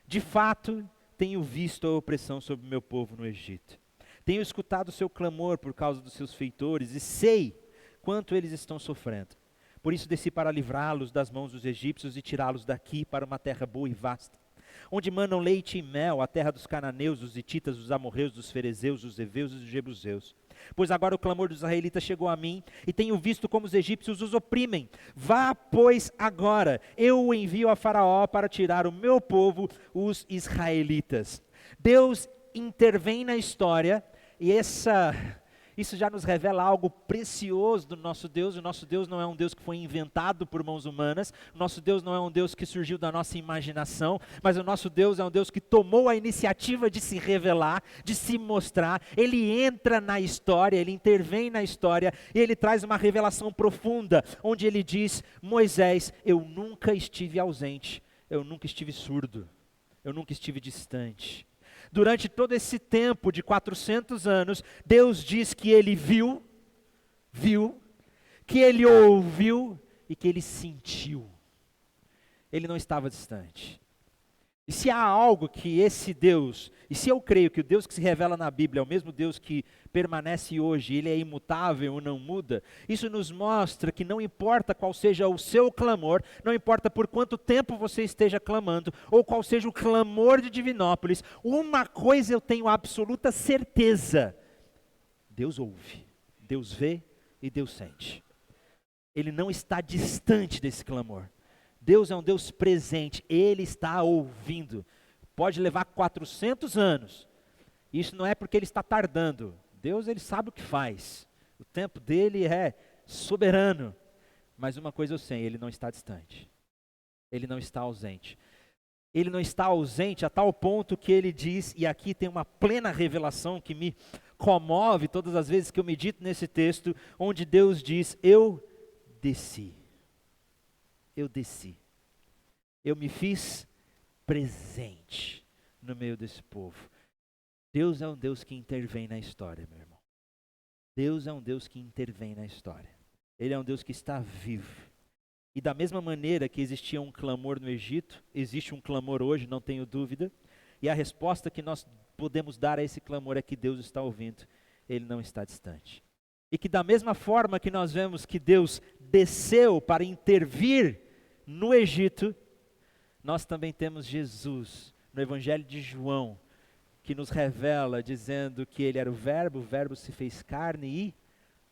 De fato, tenho visto a opressão sobre o meu povo no Egito. Tenho escutado o seu clamor por causa dos seus feitores, e sei quanto eles estão sofrendo. Por isso desci para livrá-los das mãos dos egípcios e tirá-los daqui para uma terra boa e vasta, onde manam leite e mel, a terra dos cananeus, dos hititas, dos amorreus, dos ferezeus, dos heveus e dos jebuseus. Pois agora o clamor dos israelitas chegou a mim, e tenho visto como os egípcios os oprimem. Vá, pois, agora, eu o envio a Faraó para tirar o meu povo, os israelitas. Deus intervém na história, e Isso já nos revela algo precioso do nosso Deus. O nosso Deus não é um Deus que foi inventado por mãos humanas. O nosso Deus não é um Deus que surgiu da nossa imaginação. Mas o nosso Deus é um Deus que tomou a iniciativa de se revelar, de se mostrar. Ele entra na história, ele intervém na história e ele traz uma revelação profunda, onde ele diz: Moisés, eu nunca estive ausente, eu nunca estive surdo, eu nunca estive distante. Durante todo esse tempo de 400 anos, Deus diz que ele viu, que ele ouviu e que ele sentiu. Ele não estava distante. E se há algo que esse Deus, e se eu creio que o Deus que se revela na Bíblia é o mesmo Deus que permanece hoje, ele é imutável ou não muda, isso nos mostra que não importa qual seja o seu clamor, não importa por quanto tempo você esteja clamando, ou qual seja o clamor de Divinópolis, uma coisa eu tenho absoluta certeza: Deus ouve, Deus vê e Deus sente. Ele não está distante desse clamor. Deus é um Deus presente, Ele está ouvindo. Pode levar 400 anos. Isso não é porque Ele está tardando. Deus, Ele sabe o que faz. O tempo dEle é soberano. Mas uma coisa eu sei, Ele não está distante. Ele não está ausente. Ele não está ausente a tal ponto que Ele diz, e aqui tem uma plena revelação que me comove todas as vezes que eu medito nesse texto, onde Deus diz: eu desci. Eu desci, eu me fiz presente no meio desse povo. Deus é um Deus que intervém na história, meu irmão. Deus é um Deus que intervém na história. Ele é um Deus que está vivo. E da mesma maneira que existia um clamor no Egito, existe um clamor hoje, não tenho dúvida. E a resposta que nós podemos dar a esse clamor é que Deus está ouvindo, Ele não está distante. E que da mesma forma que nós vemos que Deus desceu para intervir no Egito, nós também temos Jesus no Evangelho de João, que nos revela dizendo que Ele era o Verbo se fez carne e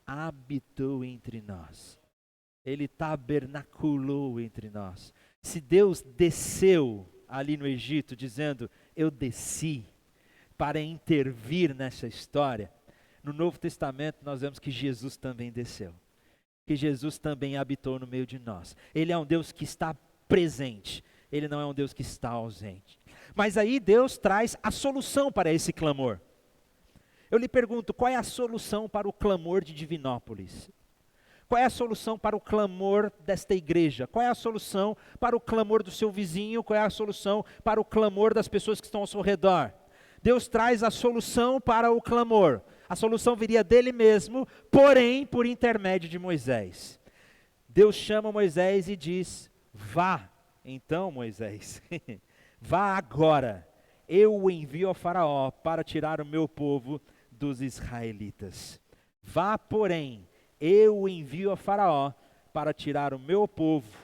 habitou entre nós. Ele tabernaculou entre nós. Se Deus desceu ali no Egito dizendo: eu desci para intervir nessa história, no Novo Testamento nós vemos que Jesus também desceu. Que Jesus também habitou no meio de nós. Ele é um Deus que está presente, Ele não é um Deus que está ausente. Mas aí Deus traz a solução para esse clamor. Eu lhe pergunto, qual é a solução para o clamor de Divinópolis? Qual é a solução para o clamor desta igreja? Qual é a solução para o clamor do seu vizinho? Qual é a solução para o clamor das pessoas que estão ao seu redor? Deus traz a solução para o clamor. A solução viria dele mesmo, porém por intermédio de Moisés. Deus chama Moisés e diz: vá, então Moisés, vá agora, eu o envio ao faraó para tirar o meu povo dos israelitas. Vá, porém, eu o envio ao faraó para tirar o meu povo,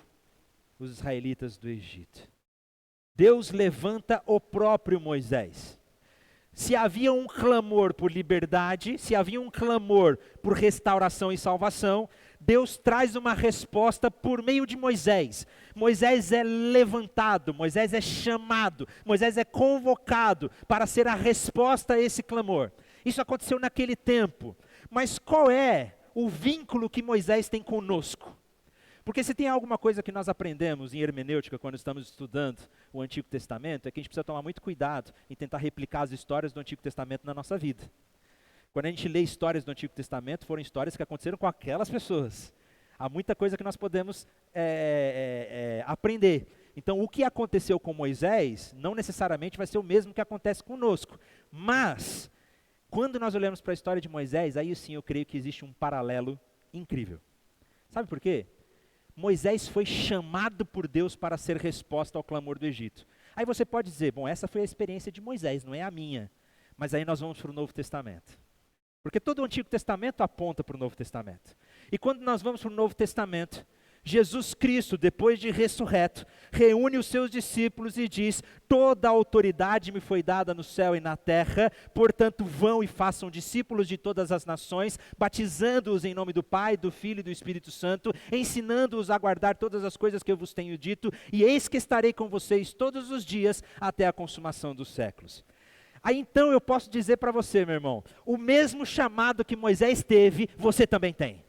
os israelitas, do Egito. Deus levanta o próprio Moisés. Se havia um clamor por liberdade, se havia um clamor por restauração e salvação, Deus traz uma resposta por meio de Moisés. Moisés é levantado, Moisés é chamado, Moisés é convocado para ser a resposta a esse clamor. Isso aconteceu naquele tempo. Mas qual é o vínculo que Moisés tem conosco? Porque se tem alguma coisa que nós aprendemos em hermenêutica quando estamos estudando o Antigo Testamento, é que a gente precisa tomar muito cuidado em tentar replicar as histórias do Antigo Testamento na nossa vida. Quando a gente lê histórias do Antigo Testamento, foram histórias que aconteceram com aquelas pessoas. Há muita coisa que nós podemos aprender. Então, o que aconteceu com Moisés, não necessariamente vai ser o mesmo que acontece conosco. Mas, quando nós olhamos para a história de Moisés, aí sim eu creio que existe um paralelo incrível. Sabe por quê? Moisés foi chamado por Deus para ser resposta ao clamor do Egito. Aí você pode dizer, bom, essa foi a experiência de Moisés, não é a minha. Mas aí nós vamos para o Novo Testamento. Porque todo o Antigo Testamento aponta para o Novo Testamento. E quando nós vamos para o Novo Testamento, Jesus Cristo, depois de ressurreto, reúne os seus discípulos e diz: toda a autoridade me foi dada no céu e na terra, portanto vão e façam discípulos de todas as nações, batizando-os em nome do Pai, do Filho e do Espírito Santo, ensinando-os a guardar todas as coisas que eu vos tenho dito, e eis que estarei com vocês todos os dias até a consumação dos séculos. Aí então eu posso dizer para você, meu irmão, o mesmo chamado que Moisés teve, você também tem.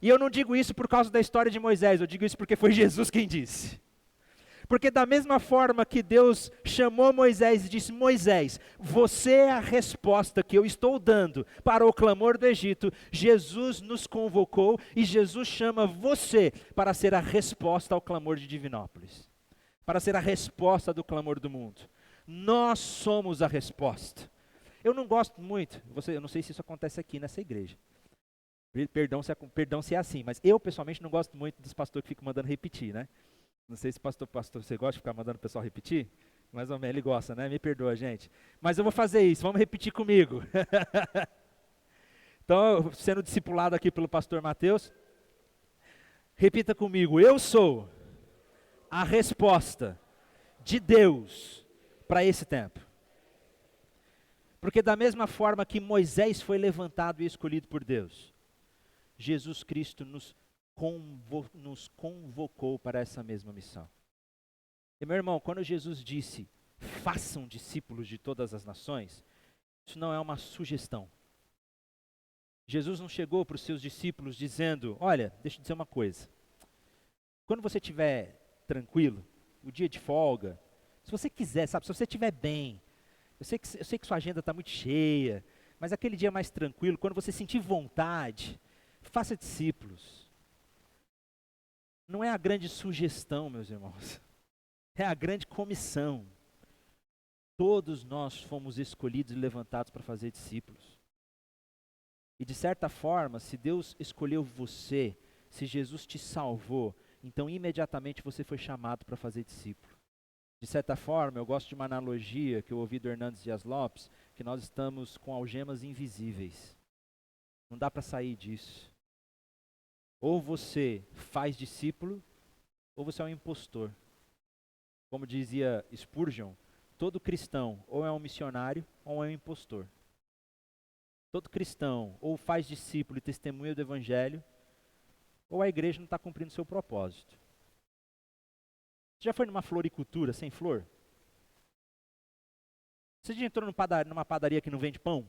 E eu não digo isso por causa da história de Moisés, eu digo isso porque foi Jesus quem disse. Porque da mesma forma que Deus chamou Moisés e disse, Moisés, você é a resposta que eu estou dando para o clamor do Egito, Jesus nos convocou e Jesus chama você para ser a resposta ao clamor de Divinópolis. Para ser a resposta do clamor do mundo. Nós somos a resposta. Eu não gosto muito, eu não sei se isso acontece aqui nessa igreja. Perdão se é assim, mas eu pessoalmente não gosto muito dos pastores que ficam mandando repetir, né? Não sei se pastor, você gosta de ficar mandando o pessoal repetir? Mais ou menos, ele gosta, né? Me perdoa, gente. Mas eu vou fazer isso, vamos repetir comigo. Então, sendo discipulado aqui pelo pastor Mateus, repita comigo, eu sou a resposta de Deus para esse tempo. Porque da mesma forma que Moisés foi levantado e escolhido por Deus, Jesus Cristo nos convocou para essa mesma missão. E meu irmão, quando Jesus disse, façam discípulos de todas as nações, isso não é uma sugestão. Jesus não chegou para os seus discípulos dizendo, olha, deixa eu dizer uma coisa, quando você estiver tranquilo, o dia de folga, se você quiser, sabe, se você estiver bem, eu sei que sua agenda está muito cheia, mas aquele dia mais tranquilo, quando você sentir vontade, faça discípulos. Não é a grande sugestão, meus irmãos, é a grande comissão. Todos nós fomos escolhidos e levantados para fazer discípulos. E de certa forma, se Deus escolheu você, se Jesus te salvou, então imediatamente você foi chamado para fazer discípulo. De certa forma, eu gosto de uma analogia que eu ouvi do Hernandes Dias Lopes, que nós estamos com algemas invisíveis. Não dá para sair disso. Ou você faz discípulo, ou você é um impostor. Como dizia Spurgeon, todo cristão ou é um missionário ou é um impostor. Todo cristão ou faz discípulo e testemunha do evangelho, ou a igreja não está cumprindo seu propósito. Você já foi numa floricultura sem flor? Você já entrou numa padaria que não vende pão?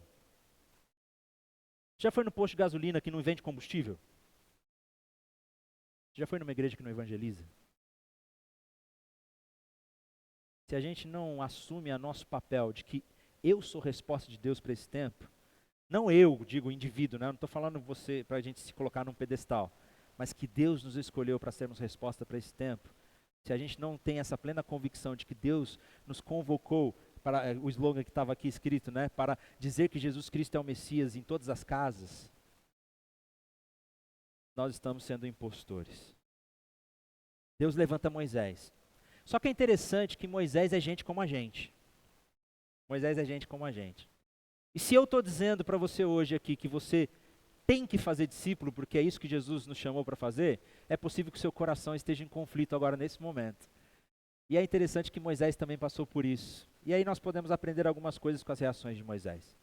Já foi no posto de gasolina que não vende combustível? Já foi numa igreja que não evangeliza? Se a gente não assume a nosso papel de que eu sou resposta de Deus para esse tempo, não eu, digo o indivíduo, né? Não estou falando você para a gente se colocar num pedestal, mas que Deus nos escolheu para sermos resposta para esse tempo. Se a gente não tem essa plena convicção de que Deus nos convocou para o slogan que estava aqui escrito, né? Para dizer que Jesus Cristo é o Messias em todas as casas, nós estamos sendo impostores. Deus levanta Moisés. Só que é interessante que Moisés é gente como a gente. Moisés é gente como a gente. E se eu estou dizendo para você hoje aqui que você tem que fazer discípulo, porque é isso que Jesus nos chamou para fazer, é possível que o seu coração esteja em conflito agora nesse momento. E é interessante que Moisés também passou por isso. E aí nós podemos aprender algumas coisas com as reações de Moisés.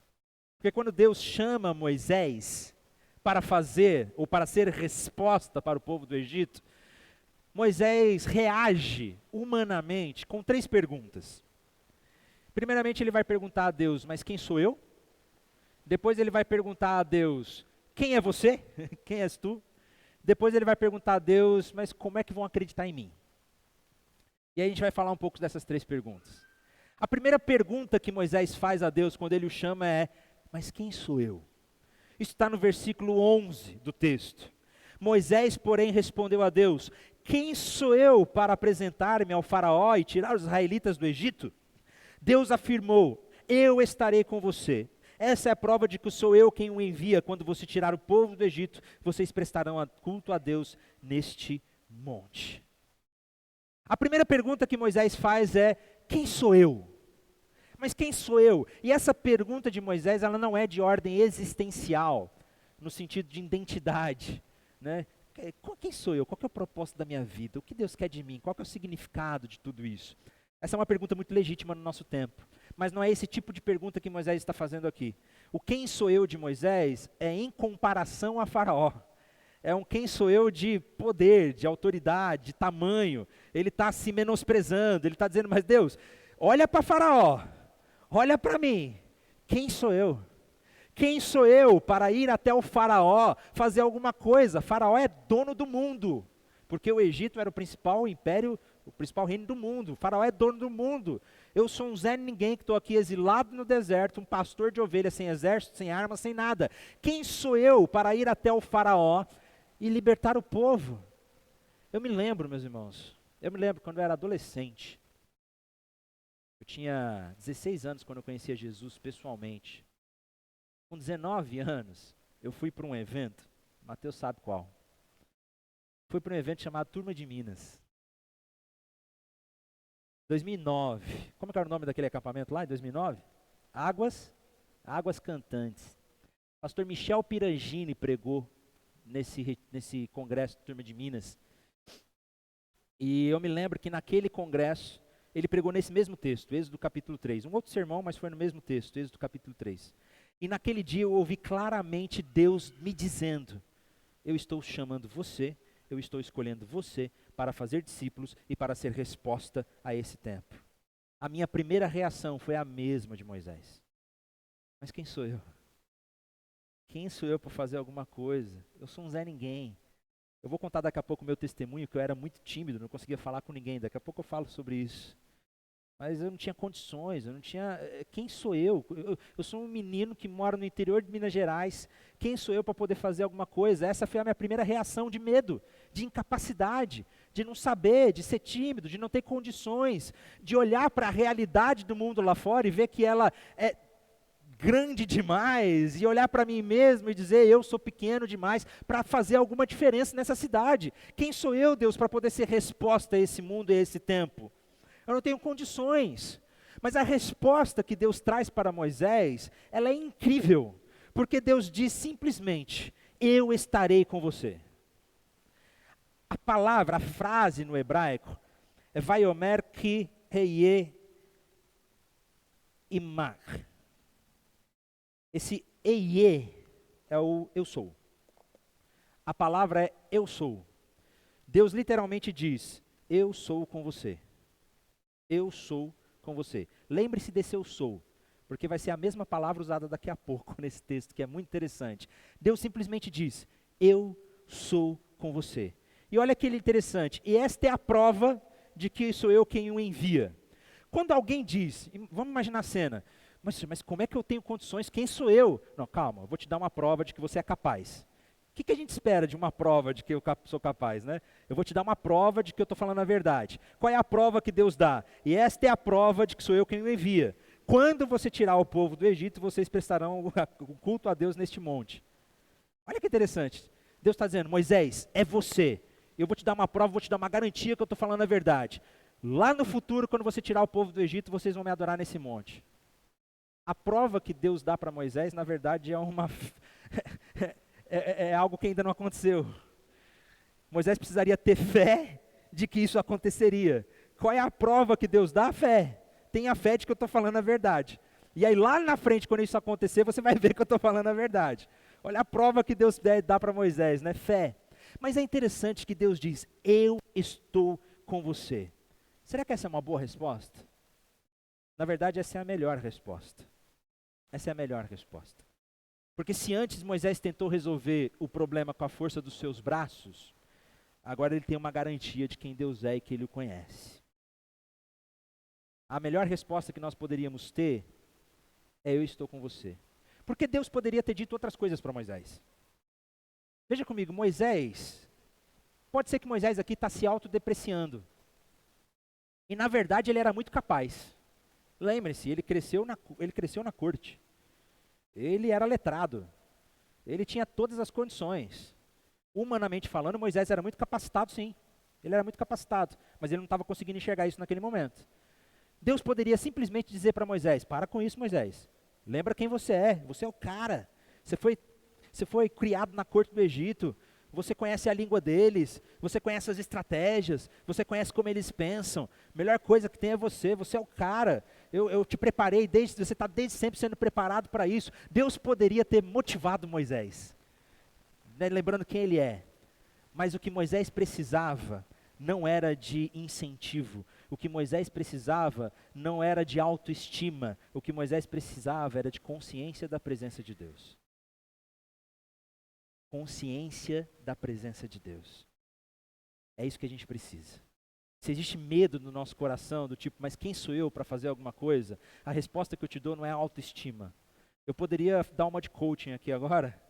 Porque quando Deus chama Moisés para fazer, ou para ser resposta para o povo do Egito, Moisés reage humanamente com 3 perguntas. Primeiramente ele vai perguntar a Deus, mas quem sou eu? Depois ele vai perguntar a Deus, quem é você? Quem és tu? Depois ele vai perguntar a Deus, mas como é que vão acreditar em mim? E aí a gente vai falar um pouco dessas 3 perguntas. A primeira pergunta que Moisés faz a Deus quando ele o chama é, mas quem sou eu? Isso está no versículo 11 do texto. Moisés, porém, respondeu a Deus, quem sou eu para apresentar-me ao faraó e tirar os israelitas do Egito? Deus afirmou, eu estarei com você. Essa é a prova de que sou eu quem o envia. Quando você tirar o povo do Egito, vocês prestarão culto a Deus neste monte. A primeira pergunta que Moisés faz é, quem sou eu? Mas quem sou eu? E essa pergunta de Moisés, ela não é de ordem existencial, no sentido de identidade, né? Quem sou eu? Qual que é o propósito da minha vida? O que Deus quer de mim? Qual que é o significado de tudo isso? Essa é uma pergunta muito legítima no nosso tempo, mas não é esse tipo de pergunta que Moisés está fazendo aqui. O quem sou eu de Moisés é em comparação a Faraó. É um quem sou eu de poder, de autoridade, de tamanho. Ele está se menosprezando, ele está dizendo, mas Deus, olha para Faraó, olha para mim, quem sou eu? Quem sou eu para ir até o faraó fazer alguma coisa? Faraó é dono do mundo, porque o Egito era o principal império, o principal reino do mundo. O faraó é dono do mundo. Eu sou um Zé Ninguém que estou aqui exilado no deserto, um pastor de ovelhas sem exército, sem armas, sem nada. Quem sou eu para ir até o faraó e libertar o povo? Eu me lembro, meus irmãos, quando eu era adolescente. Eu tinha 16 anos quando eu conhecia Jesus pessoalmente. Com 19 anos, eu fui para um evento, Mateus sabe qual. Fui para um evento chamado Turma de Minas. 2009. Como que era o nome daquele acampamento lá em 2009? Águas Cantantes. Pastor Michel Pirangini pregou nesse congresso Turma de Minas. E eu me lembro que naquele congresso, ele pregou nesse mesmo texto, Êxodo capítulo 3. Um outro sermão, mas foi no mesmo texto, Êxodo capítulo 3. E naquele dia eu ouvi claramente Deus me dizendo: eu estou chamando você, eu estou escolhendo você para fazer discípulos e para ser resposta a esse tempo. A minha primeira reação foi a mesma de Moisés. Mas quem sou eu? Quem sou eu para fazer alguma coisa? Eu sou um Zé Ninguém. Eu vou contar daqui a pouco o meu testemunho, que eu era muito tímido, não conseguia falar com ninguém. Daqui a pouco eu falo sobre isso. Mas eu não tinha condições, eu não tinha... Quem sou eu? Eu sou um menino que mora no interior de Minas Gerais. Quem sou eu para poder fazer alguma coisa? Essa foi a minha primeira reação de medo, de incapacidade, de não saber, de ser tímido, de não ter condições, de olhar para a realidade do mundo lá fora e ver que ela é grande demais, e olhar para mim mesmo e dizer: eu sou pequeno demais para fazer alguma diferença nessa cidade. Quem sou eu, Deus, para poder ser resposta a esse mundo e a esse tempo? Eu não tenho condições. Mas a resposta que Deus traz para Moisés, ela é incrível, porque Deus diz simplesmente: eu estarei com você. A palavra, a frase no hebraico é Vaiomer ki heye imach. Esse eie é o eu sou. A palavra é eu sou. Deus literalmente diz: eu sou com você. Eu sou com você. Lembre-se desse eu sou, porque vai ser a mesma palavra usada daqui a pouco nesse texto, que é muito interessante. Deus simplesmente diz: eu sou com você. E olha que interessante, e esta é a prova de que sou eu quem o envia. Quando alguém diz, vamos imaginar a cena, mas como é que eu tenho condições? Quem sou eu? Não, calma, eu vou te dar uma prova de que você é capaz. O que a gente espera de uma prova de que eu sou capaz, né? Eu vou te dar uma prova de que eu estou falando a verdade. Qual é a prova que Deus dá? E esta é a prova de que sou eu quem o envia. Quando você tirar o povo do Egito, vocês prestarão o culto a Deus neste monte. Olha que interessante. Deus está dizendo: Moisés, é você. Eu vou te dar uma prova, vou te dar uma garantia que eu estou falando a verdade. Lá no futuro, quando você tirar o povo do Egito, vocês vão me adorar nesse monte. A prova que Deus dá para Moisés, na verdade, é algo que ainda não aconteceu. Moisés precisaria ter fé de que isso aconteceria. Qual é a prova que Deus dá? A fé. Tenha fé de que eu estou falando a verdade. E aí lá na frente, quando isso acontecer, você vai ver que eu estou falando a verdade. Olha a prova que Deus dá para Moisés, né? Fé. Mas é interessante que Deus diz: eu estou com você. Será que essa é uma boa resposta? Na verdade, essa é a melhor resposta. Essa é a melhor resposta. Porque se antes Moisés tentou resolver o problema com a força dos seus braços, agora ele tem uma garantia de quem Deus é e que ele o conhece. A melhor resposta que nós poderíamos ter é: eu estou com você. Porque Deus poderia ter dito outras coisas para Moisés. Veja comigo, Moisés, pode ser que Moisés aqui está se autodepreciando. E na verdade ele era muito capaz. Lembre-se, ele cresceu na corte. Ele era letrado. Ele tinha todas as condições. Humanamente falando, Moisés era muito capacitado, sim. Ele era muito capacitado, mas ele não estava conseguindo enxergar isso naquele momento. Deus poderia simplesmente dizer para Moisés: para com isso, Moisés. Lembra quem você é o cara. Você foi criado na corte do Egito. Você conhece a língua deles, você conhece as estratégias, você conhece como eles pensam. A melhor coisa que tem é você é o cara. Eu te preparei, você está desde sempre sendo preparado para isso. Deus poderia ter motivado Moisés, né, lembrando quem ele é. Mas o que Moisés precisava não era de incentivo. O que Moisés precisava não era de autoestima, o que Moisés precisava era de consciência da presença de Deus. Consciência da presença de Deus. É isso que a gente precisa. Se existe medo no nosso coração, do tipo, mas quem sou eu para fazer alguma coisa? A resposta que eu te dou não é autoestima. Eu poderia dar uma de coaching aqui agora,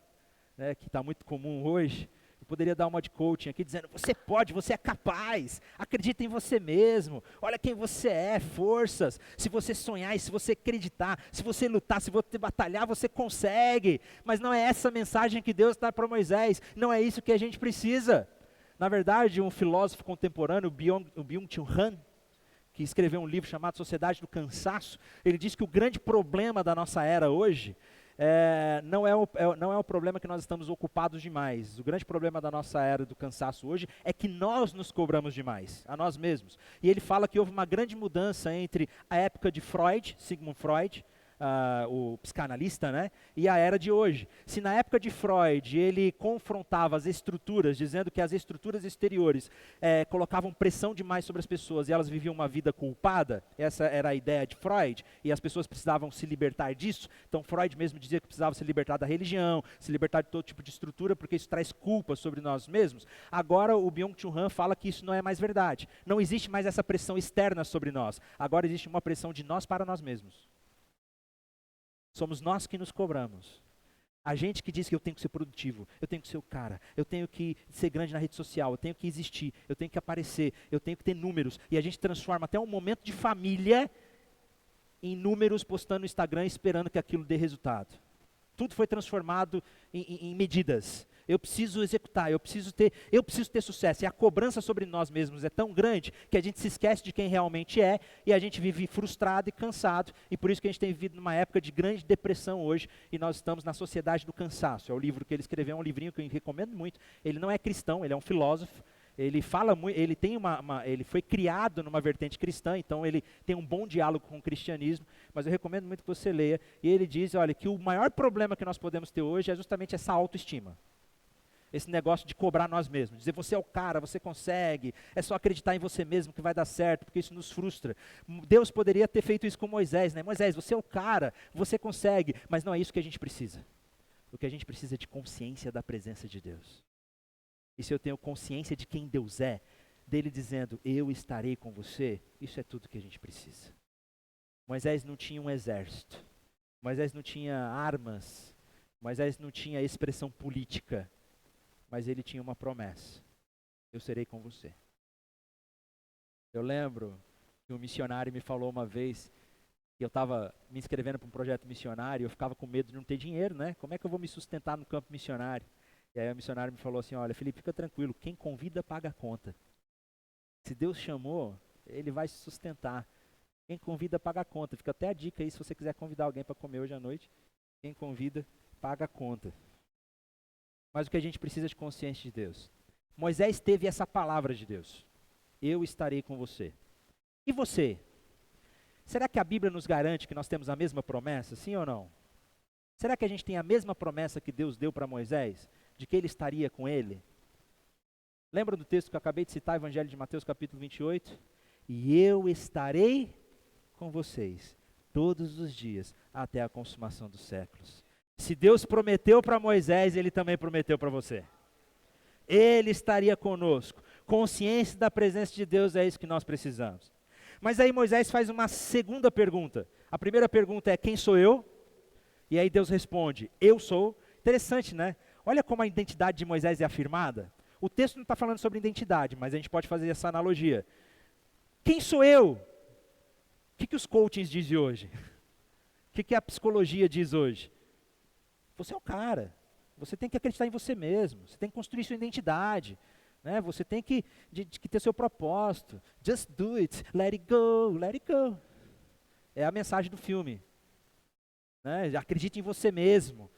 né, que está muito comum hoje. Eu poderia dar uma de coaching aqui dizendo, você pode, você é capaz, acredita em você mesmo, olha quem você é, forças. Se você sonhar e se você acreditar, se você lutar, se você batalhar, você consegue. Mas não é essa a mensagem que Deus dá para Moisés, não é isso que a gente precisa. Na verdade, um filósofo contemporâneo, o Byung-Chul Han, que escreveu um livro chamado Sociedade do Cansaço, ele diz que o grande problema da nossa era hoje não é o problema que nós estamos ocupados demais. O grande problema da nossa era do cansaço hoje é que nós nos cobramos demais, a nós mesmos. E ele fala que houve uma grande mudança entre a época de Freud, Sigmund Freud, o psicanalista, né, e a era de hoje. Se na época de Freud ele confrontava as estruturas, dizendo que as estruturas exteriores colocavam pressão demais sobre as pessoas e elas viviam uma vida culpada, essa era a ideia de Freud, e as pessoas precisavam se libertar disso. Então Freud mesmo dizia que precisava se libertar da religião, se libertar de todo tipo de estrutura, porque isso traz culpa sobre nós mesmos. Agora o Byung-Chul Han fala que isso não é mais verdade. Não existe mais essa pressão externa sobre nós. Agora existe uma pressão de nós para nós mesmos. Somos nós que nos cobramos. A gente que diz que eu tenho que ser produtivo, eu tenho que ser o cara, eu tenho que ser grande na rede social, eu tenho que existir, eu tenho que aparecer, eu tenho que ter números. E a gente transforma até um momento de família em números postando no Instagram esperando que aquilo dê resultado. Tudo foi transformado em medidas. Eu preciso executar, eu preciso ter sucesso. E a cobrança sobre nós mesmos é tão grande que a gente se esquece de quem realmente é e a gente vive frustrado e cansado. E por isso que a gente tem vivido numa época de grande depressão hoje e nós estamos na sociedade do cansaço. É o livro que ele escreveu, é um livrinho que eu recomendo muito. Ele não é cristão, ele é um filósofo. Ele fala muito, ele tem ele foi criado numa vertente cristã, então ele tem um bom diálogo com o cristianismo, mas eu recomendo muito que você leia. E ele diz, olha, que o maior problema que nós podemos ter hoje é justamente essa autoestima. Esse negócio de cobrar nós mesmos, dizer você é o cara, você consegue, é só acreditar em você mesmo que vai dar certo, porque isso nos frustra. Deus poderia ter feito isso com Moisés, né? Moisés, você é o cara, você consegue, mas não é isso que a gente precisa. O que a gente precisa é de consciência da presença de Deus. E se eu tenho consciência de quem Deus é, dele dizendo, eu estarei com você, isso é tudo que a gente precisa. Moisés não tinha um exército, Moisés não tinha armas, Moisés não tinha expressão política, mas ele tinha uma promessa, eu serei com você. Eu lembro que um missionário me falou uma vez, que eu estava me inscrevendo para um projeto missionário, eu ficava com medo de não ter dinheiro, né? Como é que eu vou me sustentar no campo missionário? E aí o missionário me falou assim, olha, Felipe, fica tranquilo, quem convida paga a conta. Se Deus chamou, ele vai se sustentar. Quem convida paga a conta. Fica até a dica aí, se você quiser convidar alguém para comer hoje à noite, quem convida paga a conta. Mas o que a gente precisa é de consciência de Deus. Moisés teve essa palavra de Deus. Eu estarei com você. E você? Será que a Bíblia nos garante que nós temos a mesma promessa, sim ou não? Será que a gente tem a mesma promessa que Deus deu para Moisés, de que ele estaria com ele? Lembra do texto que eu acabei de citar, Evangelho de Mateus, capítulo 28? E eu estarei com vocês todos os dias, até a consumação dos séculos. Se Deus prometeu para Moisés, ele também prometeu para você. Ele estaria conosco. Consciência da presença de Deus é isso que nós precisamos. Mas aí Moisés faz uma segunda pergunta. A primeira pergunta é, quem sou eu? E aí Deus responde, eu sou. Interessante, né? Olha como a identidade de Moisés é afirmada. O texto não está falando sobre identidade, mas a gente pode fazer essa analogia. Quem sou eu? O que os coachings dizem hoje? O que a psicologia diz hoje? Você é o cara. Você tem que acreditar em você mesmo. Você tem que construir sua identidade. Né? Você tem que ter seu propósito. Just do it. Let it go. Let it go. É a mensagem do filme. Né? Acredite em você mesmo.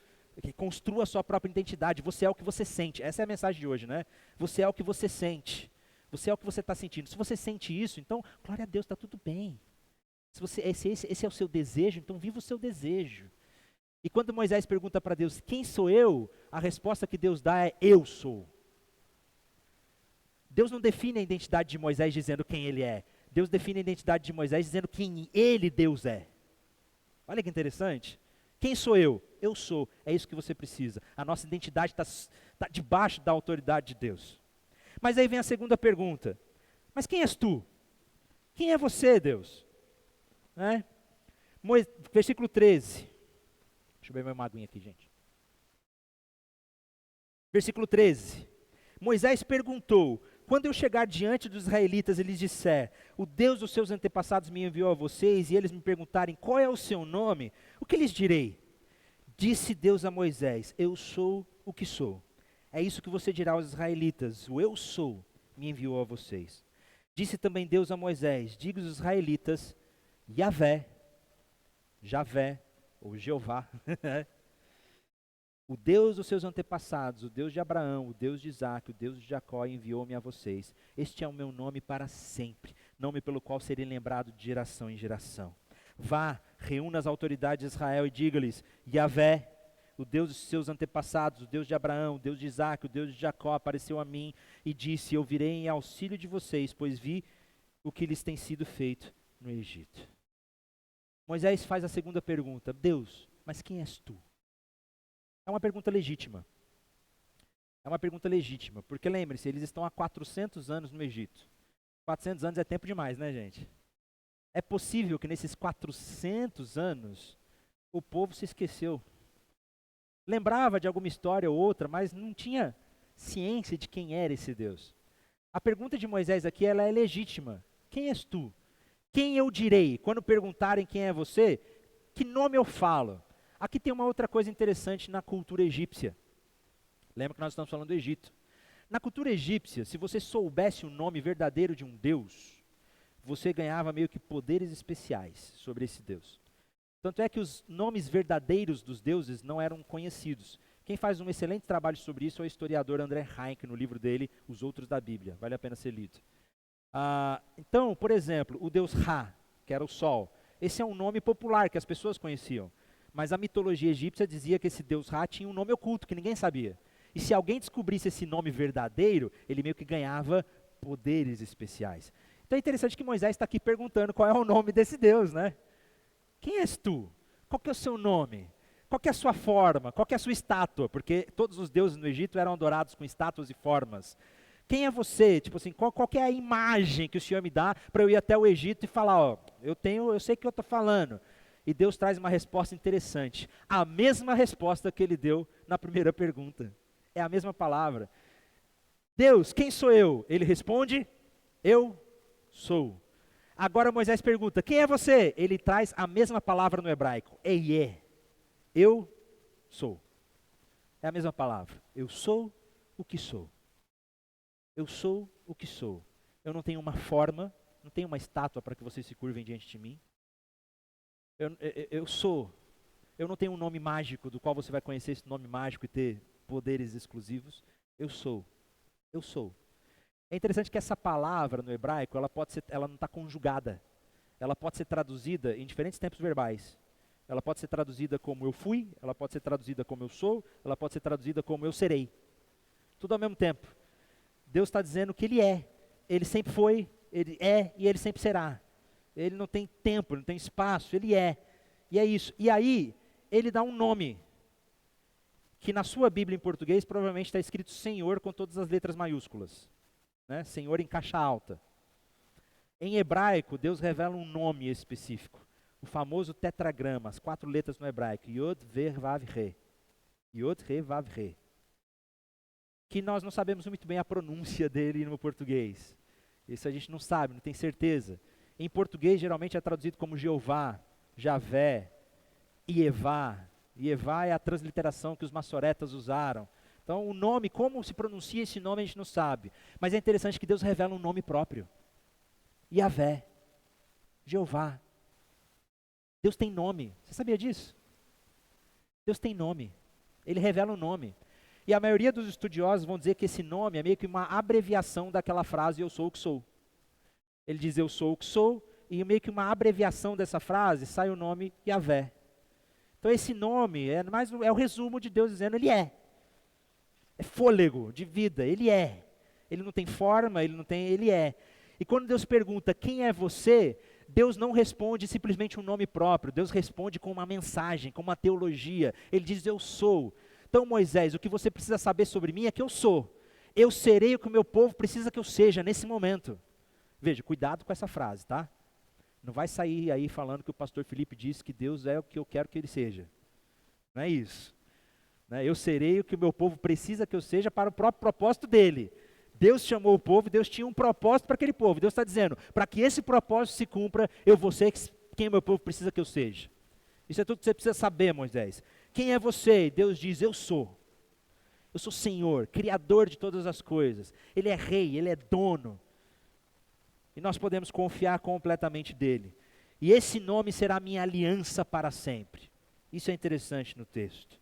Construa a sua própria identidade. Você é o que você sente. Essa é a mensagem de hoje, né? Você é o que você sente. Você é o que você está sentindo. Se você sente isso, então, glória a Deus, está tudo bem. Se esse é o seu desejo, então viva o seu desejo. E quando Moisés pergunta para Deus, quem sou eu? A resposta que Deus dá é, eu sou. Deus não define a identidade de Moisés dizendo quem ele é. Deus define a identidade de Moisés dizendo quem ele, Deus, é. Olha que interessante. Quem sou eu? Eu sou. É isso que você precisa. A nossa identidade está debaixo da autoridade de Deus. Mas aí vem a segunda pergunta. Mas quem és tu? Quem é você, Deus? Né? Versículo 13. Deixa eu beber uma aguinha aqui, gente. Versículo 13. Moisés perguntou: quando eu chegar diante dos israelitas e lhes disser, o Deus dos seus antepassados me enviou a vocês, e eles me perguntarem qual é o seu nome, o que lhes direi? Disse Deus a Moisés: eu sou o que sou. É isso que você dirá aos israelitas: o eu sou me enviou a vocês. Disse também Deus a Moisés: diga aos israelitas, Javé, ou Jeová, o Deus dos seus antepassados, o Deus de Abraão, o Deus de Isaac, o Deus de Jacó, enviou-me a vocês. Este é o meu nome para sempre, nome pelo qual serei lembrado de geração em geração. Vá, reúna as autoridades de Israel e diga-lhes: Javé, o Deus dos seus antepassados, o Deus de Abraão, o Deus de Isaac, o Deus de Jacó, apareceu a mim e disse: eu virei em auxílio de vocês, pois vi o que lhes tem sido feito no Egito. Moisés faz a segunda pergunta: Deus, mas quem és tu? É uma pergunta legítima. É uma pergunta legítima, porque lembre-se, eles estão há 400 anos no Egito. 400 anos é tempo demais, né, gente? É possível que nesses 400 anos o povo se esqueceu. Lembrava de alguma história ou outra, mas não tinha ciência de quem era esse Deus. A pergunta de Moisés aqui, ela é legítima. Quem és tu? Quem eu direi? Quando perguntarem quem é você, que nome eu falo? Aqui tem uma outra coisa interessante na cultura egípcia. Lembra que nós estamos falando do Egito. Na cultura egípcia, se você soubesse o nome verdadeiro de um Deus, você ganhava meio que poderes especiais sobre esse Deus. Tanto é que os nomes verdadeiros dos deuses não eram conhecidos. Quem faz um excelente trabalho sobre isso é o historiador André Heinck, no livro dele, Os Outros da Bíblia. Vale a pena ser lido. Então, por exemplo, o deus Ra, que era o sol. Esse é um nome popular que as pessoas conheciam. Mas a mitologia egípcia dizia que esse deus Ra tinha um nome oculto, que ninguém sabia. E se alguém descobrisse esse nome verdadeiro, ele meio que ganhava poderes especiais. Então é interessante que Moisés está aqui perguntando qual é o nome desse Deus, né? Quem és tu? Qual que é o seu nome? Qual que é a sua forma? Qual que é a sua estátua? Porque todos os deuses no Egito eram adorados com estátuas e formas. Quem é você? Tipo assim, qual que é a imagem que o Senhor me dá para eu ir até o Egito e falar, ó, eu sei o que eu estou falando. E Deus traz uma resposta interessante. A mesma resposta que ele deu na primeira pergunta. É a mesma palavra. Deus, quem sou eu? Ele responde, eu sou. Agora Moisés pergunta, quem é você? Ele traz a mesma palavra no hebraico, Eié. Eu sou. É a mesma palavra. Eu sou o que sou. Eu sou o que sou. Eu não tenho uma forma, não tenho uma estátua para que vocês se curvem diante de mim. Eu sou. Eu não tenho um nome mágico do qual você vai conhecer esse nome mágico e ter poderes exclusivos. Eu sou. Eu sou. É interessante que essa palavra no hebraico, ela não está conjugada. Ela pode ser traduzida em diferentes tempos verbais. Ela pode ser traduzida como eu fui, ela pode ser traduzida como eu sou, ela pode ser traduzida como eu serei. Tudo ao mesmo tempo. Deus está dizendo que Ele é. Ele sempre foi, Ele é e Ele sempre será. Ele não tem tempo, não tem espaço, Ele é. E é isso. E aí, Ele dá um nome, que na sua Bíblia em português provavelmente está escrito Senhor com todas as letras maiúsculas. Né? Senhor em caixa alta. Em hebraico, Deus revela um nome específico. O famoso tetragrama, as 4 letras no hebraico. Yod, Ver, Vav, Re. Yod, Re, Vav, Re. Que nós não sabemos muito bem a pronúncia dele no português. Isso a gente não sabe, não tem certeza. Em português, geralmente é traduzido como Jeová, Javé, Ievá. Ievá é a transliteração que os maçoretas usaram. Então, o nome, como se pronuncia esse nome, a gente não sabe. Mas é interessante que Deus revela um nome próprio. Iavé, Jeová. Deus tem nome. Você sabia disso? Deus tem nome. Ele revela um nome. E a maioria dos estudiosos vão dizer que esse nome é meio que uma abreviação daquela frase, eu sou o que sou. Ele diz, eu sou o que sou, e meio que uma abreviação dessa frase sai o nome Iavé. Então esse nome é o resumo de Deus dizendo, Ele é. É fôlego de vida, Ele é. Ele não tem forma, Ele não tem, Ele é. E quando Deus pergunta quem é você, Deus não responde simplesmente um nome próprio, Deus responde com uma mensagem, com uma teologia. Ele diz, eu sou. Então, Moisés, o que você precisa saber sobre mim é que eu sou. Eu serei o que o meu povo precisa que eu seja nesse momento. Veja, cuidado com essa frase, tá? Não vai sair aí falando que o pastor Felipe disse que Deus é o que eu quero que ele seja. Não é isso. Né? Eu serei o que o meu povo precisa que eu seja para o próprio propósito dele. Deus chamou o povo, Deus tinha um propósito para aquele povo. Deus está dizendo, para que esse propósito se cumpra, eu vou ser quem o meu povo precisa que eu seja. Isso é tudo que você precisa saber, Moisés. Quem é você? Deus diz, eu sou. Eu sou Senhor, Criador de todas as coisas. Ele é rei, Ele é dono. E nós podemos confiar completamente dEle. E esse nome será minha aliança para sempre. Isso é interessante no texto.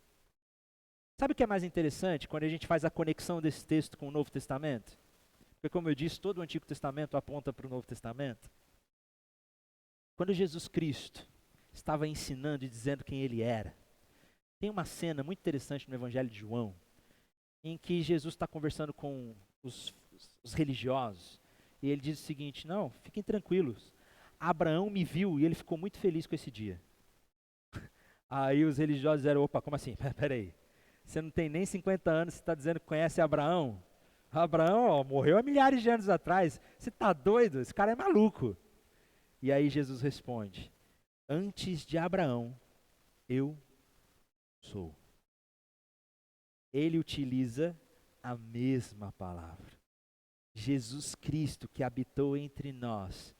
Sabe o que é mais interessante quando a gente faz a conexão desse texto com o Novo Testamento? Porque, como eu disse, todo o Antigo Testamento aponta para o Novo Testamento. Quando Jesus Cristo estava ensinando e dizendo quem Ele era, tem uma cena muito interessante no Evangelho de João, em que Jesus está conversando com os religiosos, e ele diz o seguinte, não, fiquem tranquilos, Abraão me viu e ele ficou muito feliz com esse dia. Aí os religiosos disseram, opa, como assim? Peraí, você não tem nem 50 anos, você está dizendo que conhece Abraão? Abraão, ó, morreu há milhares de anos atrás, você está doido? Esse cara é maluco. E aí Jesus responde, antes de Abraão, eu sou. Ele utiliza a mesma palavra. Jesus Cristo que habitou entre nós,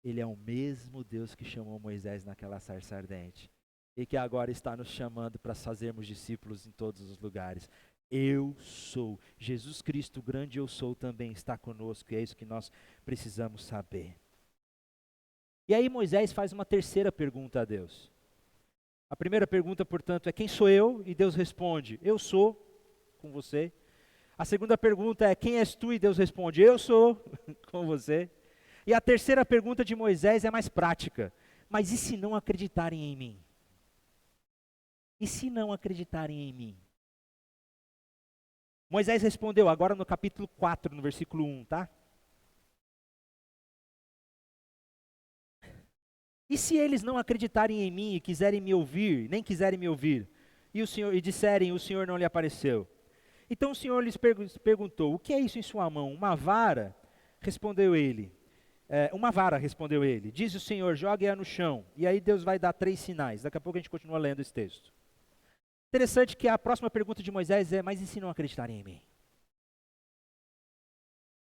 Ele é o mesmo Deus que chamou Moisés naquela sarça ardente e que agora está nos chamando para fazermos discípulos em todos os lugares. Eu sou. Jesus Cristo, o grande eu sou, também está conosco e é isso que nós precisamos saber. E aí Moisés faz uma terceira pergunta a Deus. A primeira pergunta, portanto, é quem sou eu? E Deus responde, eu sou com você. A segunda pergunta é quem és tu? E Deus responde, eu sou com você. E a terceira pergunta de Moisés é mais prática. Mas e se não acreditarem em mim? E se não acreditarem em mim? Moisés respondeu agora no capítulo 4, no versículo 1, tá? E se eles não acreditarem em mim e quiserem me ouvir, nem quiserem me ouvir, e disserem, o Senhor não lhe apareceu? Então o Senhor lhes perguntou, o que é isso em sua mão? Uma vara? Respondeu ele. Uma vara, respondeu ele. Diz o Senhor, jogue-a no chão. E aí Deus vai dar 3 sinais. Daqui a pouco a gente continua lendo esse texto. Interessante que a próxima pergunta de Moisés é, mas e se não acreditarem em mim?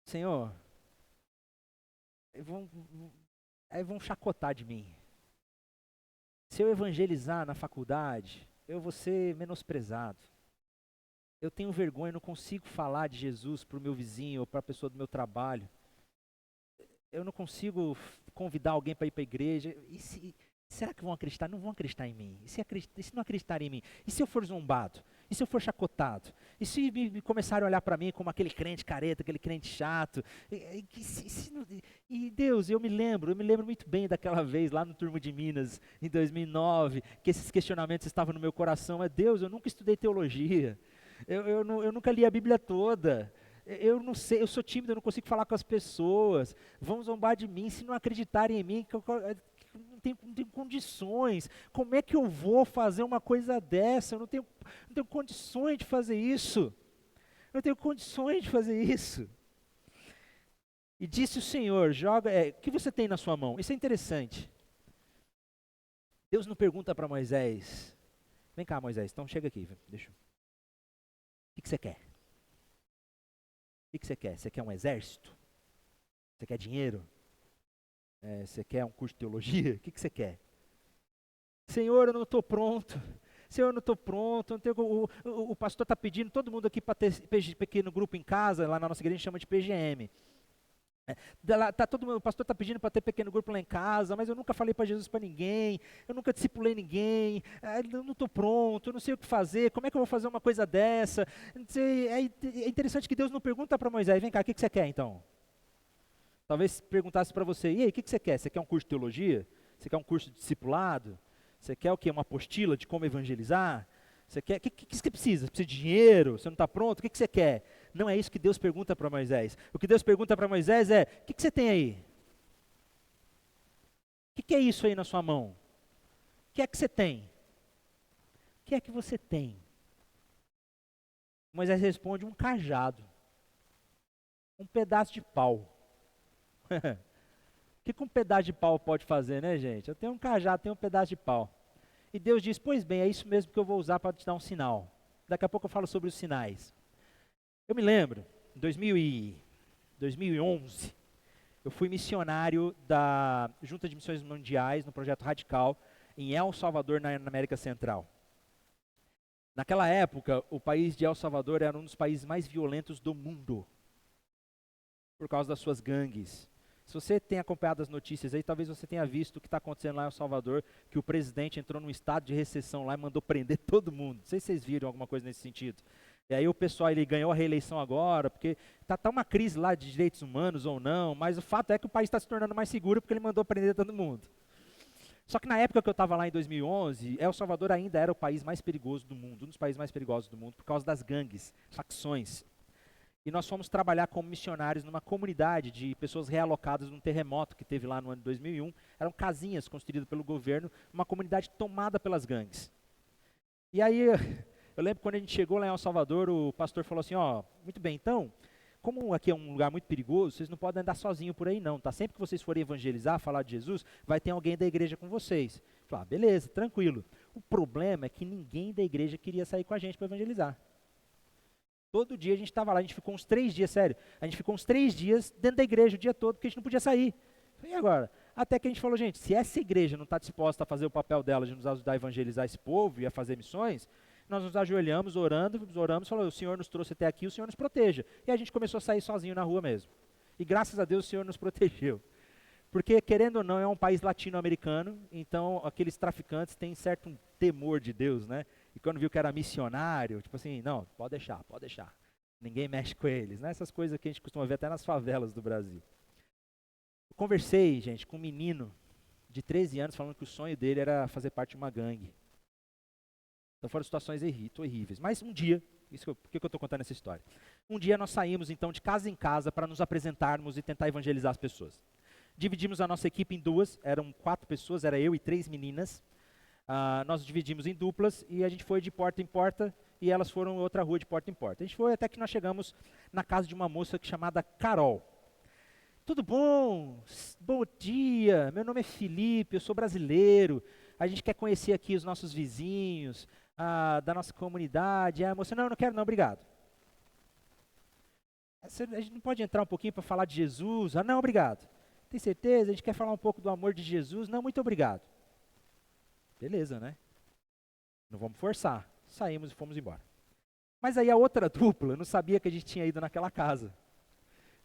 Senhor, vão chacotar de mim. Se eu evangelizar na faculdade, eu vou ser menosprezado. Eu tenho vergonha, não consigo falar de Jesus para o meu vizinho ou para a pessoa do meu trabalho. Eu não consigo convidar alguém para ir para a igreja. Será que vão acreditar? Não vão acreditar em mim. E se não acreditarem em mim? E se eu for zombado? E se eu for chacotado? E se me começarem a olhar para mim como aquele crente careta, aquele crente chato? E Deus, eu me lembro muito bem daquela vez lá no Turmo de Minas, em 2009, que esses questionamentos estavam no meu coração. Deus, eu nunca estudei teologia. Eu nunca li a Bíblia toda. Eu não sei, eu sou tímido, eu não consigo falar com as pessoas. Vão zombar de mim se não acreditarem em mim, que eu não tenho condições. Como é que eu vou fazer uma coisa dessa? Eu não tenho condições de fazer isso. Eu não tenho condições de fazer isso. E disse o Senhor, o que você tem na sua mão? Isso é interessante. Deus não pergunta para Moisés, vem cá Moisés, então chega aqui, deixa eu... O que você quer? O que você quer? Você quer um exército? Você quer dinheiro? Você quer um curso de teologia? O que você quer? Senhor, eu não estou pronto. Senhor, eu não estou pronto. O pastor está pedindo todo mundo aqui para ter pequeno grupo em casa, lá na nossa igreja a gente chama de PGM. O pastor está pedindo para ter pequeno grupo lá em casa, mas eu nunca falei para Jesus para ninguém, eu nunca discipulei ninguém, eu não estou pronto, eu não sei o que fazer, como é que eu vou fazer uma coisa dessa? É interessante que Deus não pergunta para Moisés, vem cá, o que você quer então? Talvez perguntasse para você, e aí, o que você quer? Você quer um curso de teologia? Você quer um curso de discipulado? Você quer o quê? Uma apostila de como evangelizar? Você quer, o que você precisa? Você precisa de dinheiro? Você não está pronto? O que você quer? Não é isso que Deus pergunta para Moisés. O que Deus pergunta para Moisés é: o que você tem aí? O que é isso aí na sua mão? O que é que você tem? O que é que você tem? Moisés responde: um cajado, um pedaço de pau. O que um pedaço de pau pode fazer, né, gente? Eu tenho um cajado, tenho um pedaço de pau. E Deus diz: pois bem, é isso mesmo que eu vou usar para te dar um sinal. Daqui a pouco eu falo sobre os sinais. Eu me lembro, em 2011, eu fui missionário da Junta de Missões Mundiais, no Projeto Radical, em El Salvador, na América Central. Naquela época, o país de El Salvador era um dos países mais violentos do mundo, por causa das suas gangues. Se você tem acompanhado as notícias aí, talvez você tenha visto o que está acontecendo lá em El Salvador, que o presidente entrou num estado de recessão lá e mandou prender todo mundo. Não sei se vocês viram alguma coisa nesse sentido. E aí o pessoal, ele ganhou a reeleição agora, porque tá uma crise lá de direitos humanos ou não, mas o fato é que o país está se tornando mais seguro porque ele mandou prender todo mundo. Só que na época que eu estava lá em 2011, El Salvador ainda era o país mais perigoso do mundo, um dos países mais perigosos do mundo, por causa das gangues, facções. E nós fomos trabalhar como missionários numa comunidade de pessoas realocadas num terremoto que teve lá no ano de 2001. Eram casinhas construídas pelo governo, uma comunidade tomada pelas gangues. E aí, eu lembro quando a gente chegou lá em El Salvador, o pastor falou assim: ó, muito bem, então, como aqui é um lugar muito perigoso, vocês não podem andar sozinhos por aí não, tá? Sempre que vocês forem evangelizar, falar de Jesus, vai ter alguém da igreja com vocês. Eu falei: ah, beleza, tranquilo. O problema é que ninguém da igreja queria sair com a gente para evangelizar. Todo dia a gente estava lá, a gente ficou uns 3 dias, sério, a gente ficou uns 3 dias dentro da igreja o dia todo, porque a gente não podia sair. E agora? Até que a gente falou: gente, se essa igreja não está disposta a fazer o papel dela de nos ajudar a evangelizar esse povo e a fazer missões, nós nos ajoelhamos, oramos, falou: o Senhor nos trouxe até aqui, o Senhor nos proteja. E a gente começou a sair sozinho na rua mesmo. E graças a Deus o Senhor nos protegeu. Porque, querendo ou não, é um país latino-americano, então aqueles traficantes têm certo temor de Deus, né? E quando viu que era missionário, tipo assim, não, pode deixar. Ninguém mexe com eles, né? Essas coisas que a gente costuma ver até nas favelas do Brasil. Eu conversei, gente, com um menino de 13 anos falando que o sonho dele era fazer parte de uma gangue. Então foram situações horríveis. Mas um dia, por que eu estou contando essa história? Um dia nós saímos então de casa em casa para nos apresentarmos e tentar evangelizar as pessoas. Dividimos a nossa equipe em 2, eram 4 pessoas, era eu e 3 meninas. Nós dividimos em duplas e a gente foi de porta em porta e elas foram em outra rua de porta em porta. A gente foi até que nós chegamos na casa de uma moça chamada Carol. Tudo bom? Bom dia, meu nome é Felipe, eu sou brasileiro, a gente quer conhecer aqui os nossos vizinhos, da nossa comunidade. A moça: não, não quero não, obrigado. A gente não pode entrar um pouquinho para falar de Jesus? Não, obrigado. Tem certeza? A gente quer falar um pouco do amor de Jesus? Não, muito obrigado. Beleza, né? Não vamos forçar. Saímos e fomos embora. Mas aí a outra dupla não sabia que a gente tinha ido naquela casa.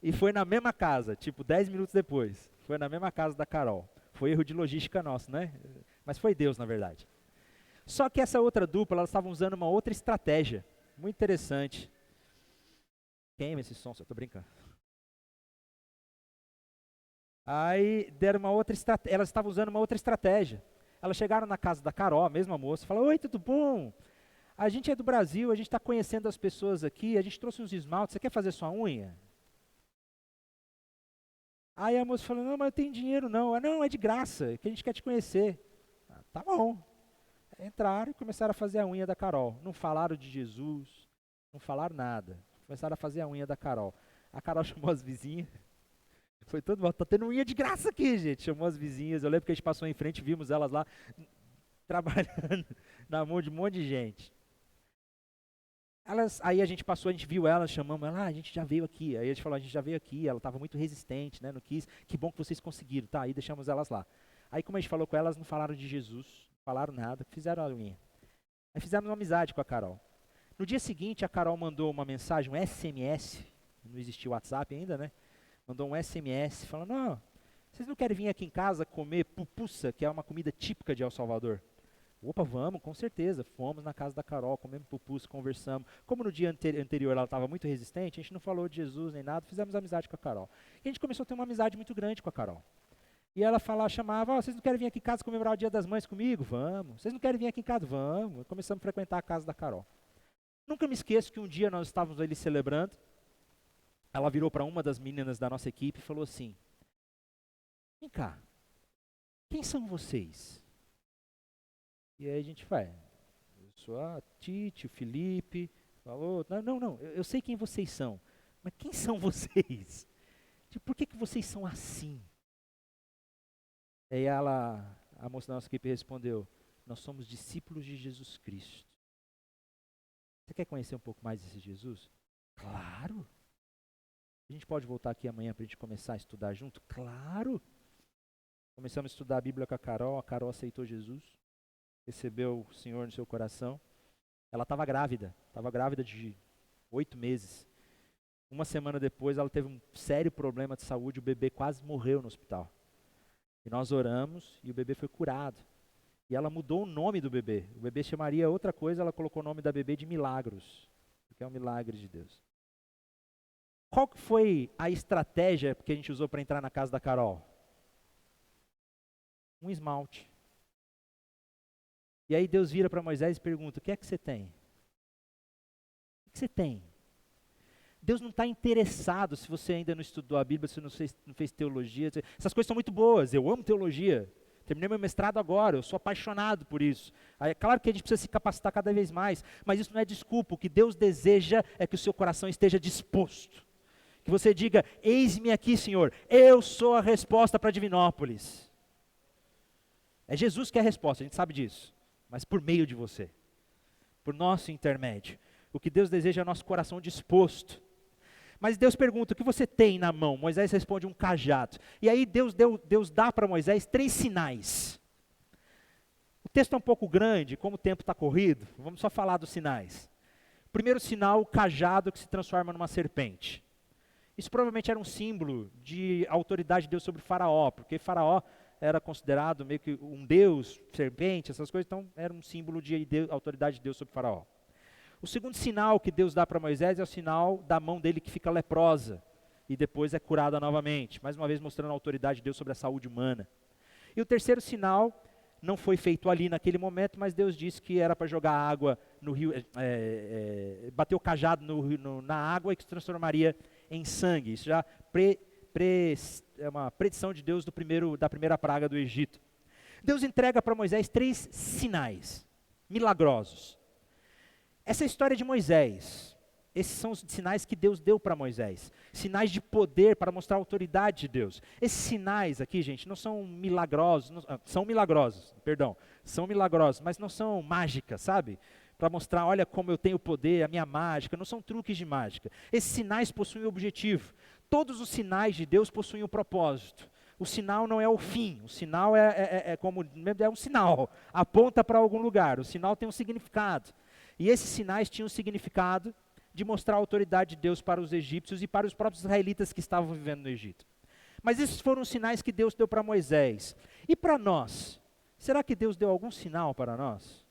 E foi na mesma casa, tipo 10 minutos depois. Foi na mesma casa da Carol. Foi erro de logística nosso, né? Mas foi Deus, na verdade. Só que essa outra dupla, elas estavam usando uma outra estratégia. Muito interessante. Queima esse som, eu tô brincando. Aí deram uma outra estratégia, elas estavam usando uma outra estratégia. Elas chegaram na casa da Carol, a mesma moça, falaram: oi, tudo bom? A gente é do Brasil, a gente está conhecendo as pessoas aqui, a gente trouxe uns esmaltes, você quer fazer sua unha? Aí a moça falou: não, mas eu tenho dinheiro não. Não, é de graça, que a gente quer te conhecer. Tá bom. Entraram e começaram a fazer a unha da Carol. Não falaram de Jesus, não falaram nada. Começaram a fazer a unha da Carol. A Carol chamou as vizinhas. Foi todo mundo: tá tendo unha de graça aqui, gente. Chamou as vizinhas. Eu lembro que a gente passou em frente, vimos elas lá trabalhando na mão de um monte de gente. Aí a gente passou, a gente viu elas, chamamos ela: a gente já veio aqui. Aí a gente falou: a gente já veio aqui, ela estava muito resistente, né, não quis. Que bom que vocês conseguiram, tá? Aí deixamos elas lá. Aí como a gente falou com elas, não falaram de Jesus, não falaram nada, fizeram a unha. Aí fizemos uma amizade com a Carol. No dia seguinte, a Carol mandou uma mensagem, um SMS, não existia o WhatsApp ainda, né? Mandou um SMS falando: não, vocês não querem vir aqui em casa comer pupusa, que é uma comida típica de El Salvador? Opa, vamos, com certeza. Fomos na casa da Carol, comemos pupusa, conversamos. Como no dia anterior ela estava muito resistente, a gente não falou de Jesus nem nada, fizemos amizade com a Carol. E a gente começou a ter uma amizade muito grande com a Carol. E ela chamava: vocês não querem vir aqui em casa comemorar o Dia das Mães comigo? Vamos. Vocês não querem vir aqui em casa? Vamos. Começamos a frequentar a casa da Carol. Nunca me esqueço que um dia nós estávamos ali celebrando, ela virou para uma das meninas da nossa equipe e falou assim: vem cá, quem são vocês? E aí a gente vai, eu sou a Tite, o Felipe, falou, não, eu sei quem vocês são, mas quem são vocês? Tipo, por que vocês são assim? Aí a moça da nossa equipe respondeu: nós somos discípulos de Jesus Cristo. Você quer conhecer um pouco mais desse Jesus? Claro! A gente pode voltar aqui amanhã para a gente começar a estudar junto? Claro! Começamos a estudar a Bíblia com a Carol aceitou Jesus, recebeu o Senhor no seu coração. Ela estava grávida de 8 meses. Uma semana depois ela teve um sério problema de saúde, o bebê quase morreu no hospital. E nós oramos e o bebê foi curado. E ela mudou o nome do bebê. O bebê chamaria outra coisa, ela colocou o nome da bebê de Milagros, porque é um milagre de Deus. Qual que foi a estratégia que a gente usou para entrar na casa da Carol? Um esmalte. E aí Deus vira para Moisés e pergunta: o que é que você tem? O que você tem? Deus não está interessado se você ainda não estudou a Bíblia, se você não fez teologia. Essas coisas são muito boas, eu amo teologia. Terminei meu mestrado agora, eu sou apaixonado por isso. É claro que a gente precisa se capacitar cada vez mais, mas isso não é desculpa. O que Deus deseja é que o seu coração esteja disposto. Que você diga: eis-me aqui, Senhor, eu sou a resposta para Divinópolis. É Jesus que é a resposta, a gente sabe disso, mas por meio de você, por nosso intermédio. O que Deus deseja é o nosso coração disposto. Mas Deus pergunta: o que você tem na mão? Moisés responde: um cajado. E aí Deus dá para Moisés 3 sinais. O texto é um pouco grande, como o tempo está corrido, vamos só falar dos sinais. O primeiro sinal, o cajado que se transforma numa serpente. Isso provavelmente era um símbolo de autoridade de Deus sobre Faraó, porque Faraó era considerado meio que um deus, serpente, essas coisas, então era um símbolo de autoridade de Deus sobre Faraó. O segundo sinal que Deus dá para Moisés é o sinal da mão dele que fica leprosa e depois é curada novamente, mais uma vez mostrando a autoridade de Deus sobre a saúde humana. E o terceiro sinal não foi feito ali naquele momento, mas Deus disse que era para jogar água no rio, bater o cajado na água e que se transformaria em sangue. Isso já é uma predição de Deus da primeira praga do Egito. Deus entrega para Moisés 3 sinais milagrosos. Essa é a história de Moisés. Esses são os sinais que Deus deu para Moisés. Sinais de poder para mostrar a autoridade de Deus. Esses sinais aqui, gente, não são milagrosos, são milagrosos, mas não são mágicas, sabe? Para mostrar, olha como eu tenho poder, a minha mágica, não são truques de mágica. Esses sinais possuem um objetivo. Todos os sinais de Deus possuem um propósito. O sinal não é o fim, o sinal é um sinal, aponta para algum lugar, o sinal tem um significado. E esses sinais tinham o significado de mostrar a autoridade de Deus para os egípcios e para os próprios israelitas que estavam vivendo no Egito. Mas esses foram os sinais que Deus deu para Moisés. E para nós? Será que Deus deu algum sinal para nós?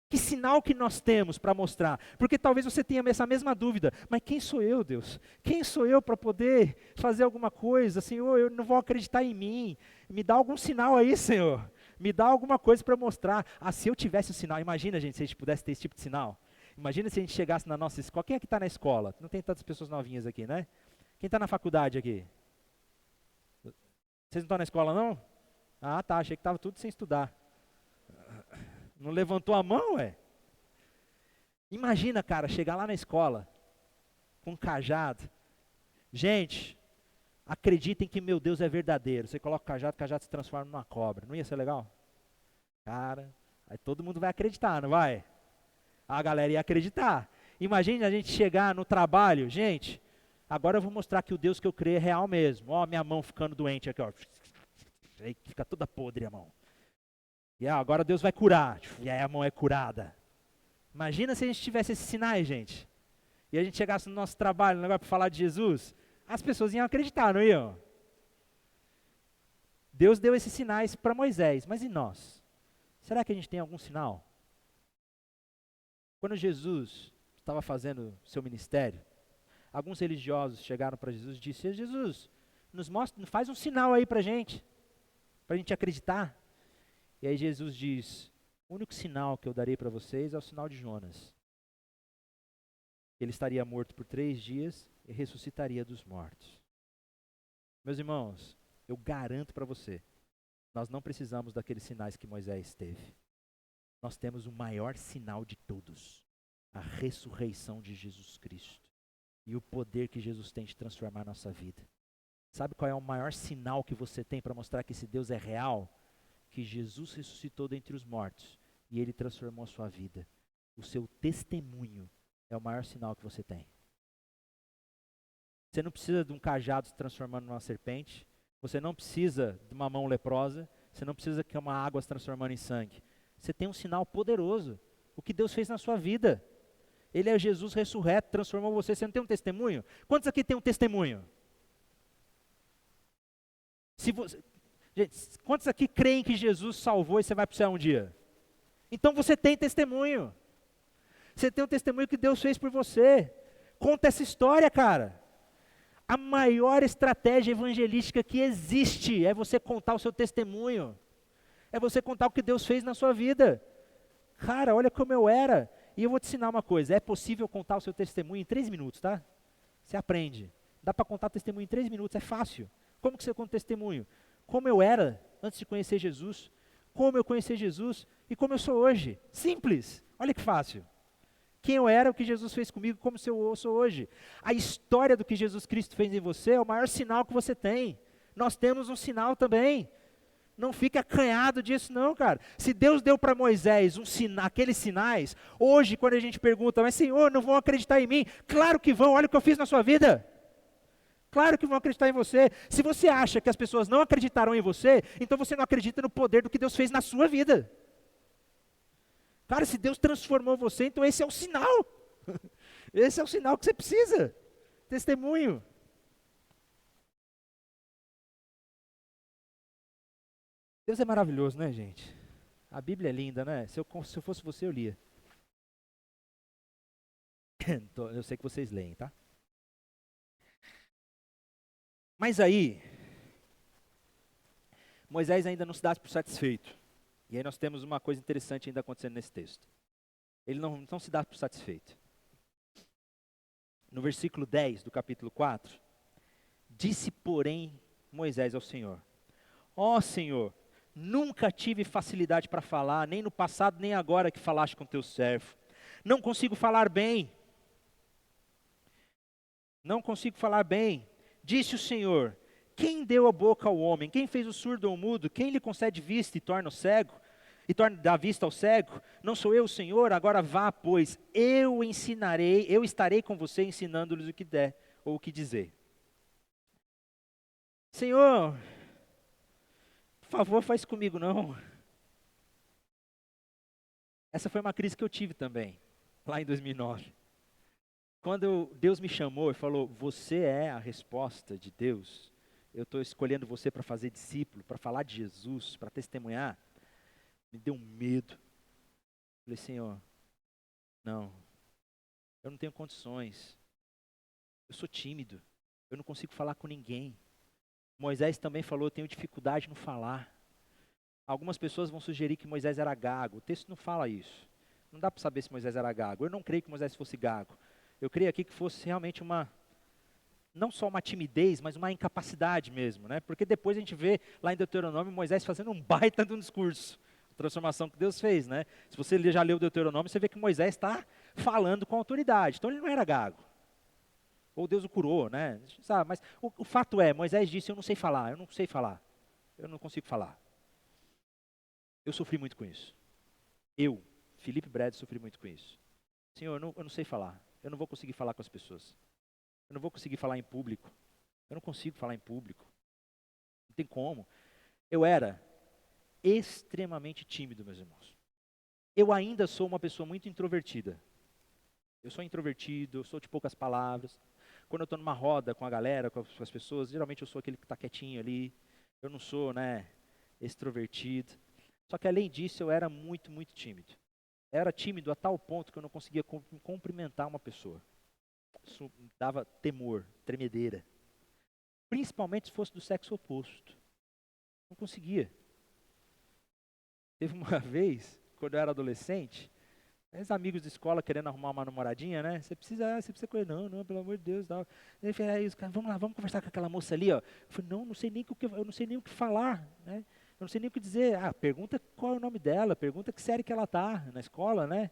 Que sinal que nós temos para mostrar? Porque talvez você tenha essa mesma dúvida. Mas quem sou eu, Deus? Quem sou eu para poder fazer alguma coisa? Senhor, eu não vou acreditar em mim. Me dá algum sinal aí, Senhor. Me dá alguma coisa para mostrar. Se eu tivesse o sinal, imagina, gente, se a gente pudesse ter esse tipo de sinal. Imagina se a gente chegasse na nossa escola. Quem é que está na escola? Não tem tantas pessoas novinhas aqui, né? Quem está na faculdade aqui? Vocês não estão na escola, não? Ah, tá, achei que estava tudo sem estudar. Não levantou a mão, Imagina, cara, chegar lá na escola com um cajado. Gente, acreditem que meu Deus é verdadeiro. Você coloca o cajado se transforma numa cobra. Não ia ser legal? Cara, aí todo mundo vai acreditar, não vai? A galera ia acreditar. Imagine a gente chegar no trabalho, gente, agora eu vou mostrar que o Deus que eu creio é real mesmo. Ó, minha mão ficando doente aqui, ó. Aí fica toda podre a mão. E agora Deus vai curar. E aí a mão é curada. Imagina se a gente tivesse esses sinais, gente. E a gente chegasse no nosso trabalho, agora para falar de Jesus. As pessoas iam acreditar, não iam? Deus deu esses sinais para Moisés, mas e nós? Será que a gente tem algum sinal? Quando Jesus estava fazendo seu ministério, alguns religiosos chegaram para Jesus e disseram: Jesus, nos mostra, faz um sinal aí para a gente acreditar. E aí Jesus diz: o único sinal que eu darei para vocês é o sinal de Jonas. Ele estaria morto por 3 dias e ressuscitaria dos mortos. Meus irmãos, eu garanto para você, nós não precisamos daqueles sinais que Moisés teve. Nós temos o maior sinal de todos, a ressurreição de Jesus Cristo e o poder que Jesus tem de transformar a nossa vida. Sabe qual é o maior sinal que você tem para mostrar que esse Deus é real? Que Jesus ressuscitou dentre os mortos e Ele transformou a sua vida. O seu testemunho é o maior sinal que você tem. Você não precisa de um cajado se transformando numa serpente. Você não precisa de uma mão leprosa. Você não precisa que uma água se transformando em sangue. Você tem um sinal poderoso. O que Deus fez na sua vida. Ele é Jesus ressurreto, transformou você. Você não tem um testemunho? Quantos aqui tem um testemunho? Gente, quantos aqui creem que Jesus salvou e você vai para o céu um dia? Então você tem testemunho. Você tem um testemunho que Deus fez por você. Conta essa história, cara. A maior estratégia evangelística que existe é você contar o seu testemunho. É você contar o que Deus fez na sua vida. Cara, olha como eu era. E eu vou te ensinar uma coisa. É possível contar o seu testemunho em 3 minutos, tá? Você aprende. Dá para contar testemunho em 3 minutos, é fácil. Como que você conta testemunho? Como eu era antes de conhecer Jesus. Como eu conheci Jesus e como eu sou hoje. Simples. Olha que fácil. Quem eu era, o que Jesus fez comigo, como eu sou hoje. A história do que Jesus Cristo fez em você é o maior sinal que você tem. Nós temos um sinal também. Não fique acanhado disso não, cara. Se Deus deu para Moisés aqueles sinais, hoje quando a gente pergunta, mas Senhor, não vão acreditar em mim? Claro que vão, olha o que eu fiz na sua vida. Claro que vão acreditar em você. Se você acha que as pessoas não acreditaram em você, então você não acredita no poder do que Deus fez na sua vida. Cara, se Deus transformou você, então esse é o sinal. Esse é o sinal que você precisa. Testemunho. Deus é maravilhoso, né, gente? A Bíblia é linda, né? Se eu fosse você, eu lia. Eu sei que vocês leem, tá? Mas aí, Moisés ainda não se dá por satisfeito. E aí nós temos uma coisa interessante ainda acontecendo nesse texto. Ele não se dá por satisfeito. No versículo 10 do capítulo 4, disse, porém, Moisés ao Senhor, ó Senhor, nunca tive facilidade para falar, nem no passado, nem agora que falaste com teu servo. Não consigo falar bem. Não consigo falar bem. Disse o Senhor, quem deu a boca ao homem? Quem fez o surdo ou o mudo? Quem lhe concede vista e torna o cego? E dá vista ao cego? Não sou eu o Senhor? Agora vá, pois, eu estarei com você ensinando-lhes o que der, ou o que dizer. Senhor, por favor, faz comigo não. Essa foi uma crise que eu tive também, lá em 2009. Quando Deus me chamou e falou, você é a resposta de Deus, eu estou escolhendo você para fazer discípulo, para falar de Jesus, para testemunhar, me deu um medo. Falei, Senhor, não, eu não tenho condições, eu sou tímido, eu não consigo falar com ninguém. Moisés também falou, eu tenho dificuldade no falar. Algumas pessoas vão sugerir que Moisés era gago, o texto não fala isso. Não dá para saber se Moisés era gago, eu não creio que Moisés fosse gago. Eu creio aqui que fosse realmente não só uma timidez, mas uma incapacidade mesmo, né? Porque depois a gente vê lá em Deuteronômio Moisés fazendo um baita de um discurso, a transformação que Deus fez, né? Se você já leu Deuteronômio, você vê que Moisés está falando com autoridade, então ele não era gago. Ou Deus o curou, né? Sabe? Mas o fato é, Moisés disse, eu não sei falar, eu não consigo falar. Eu sofri muito com isso. Eu, Felipe Brede, sofri muito com isso. Senhor, eu não sei falar. Eu não vou conseguir falar com as pessoas. Eu não vou conseguir falar em público. Eu não consigo falar em público. Não tem como. Eu era extremamente tímido, meus irmãos. Eu ainda sou uma pessoa muito introvertida. Eu sou introvertido, eu sou de poucas palavras. Quando eu estou numa roda com a galera, com as pessoas, geralmente eu sou aquele que está quietinho ali. Eu não sou, extrovertido. Só que além disso, eu era muito, muito tímido. Era tímido a tal ponto que eu não conseguia cumprimentar uma pessoa. Isso dava temor, tremedeira. Principalmente se fosse do sexo oposto. Não conseguia. Teve uma vez, quando eu era adolescente, Os amigos de escola querendo arrumar uma namoradinha, né? Você precisa com ele. Não, pelo amor de Deus. Tal. Ele falou, aí os caras, vamos lá, vamos conversar com aquela moça ali, ó. Eu falei, não sei nem eu não sei nem o que falar, né? Eu não sei nem o que dizer. Ah, pergunta qual é o nome dela, pergunta que série que ela tá na escola, né?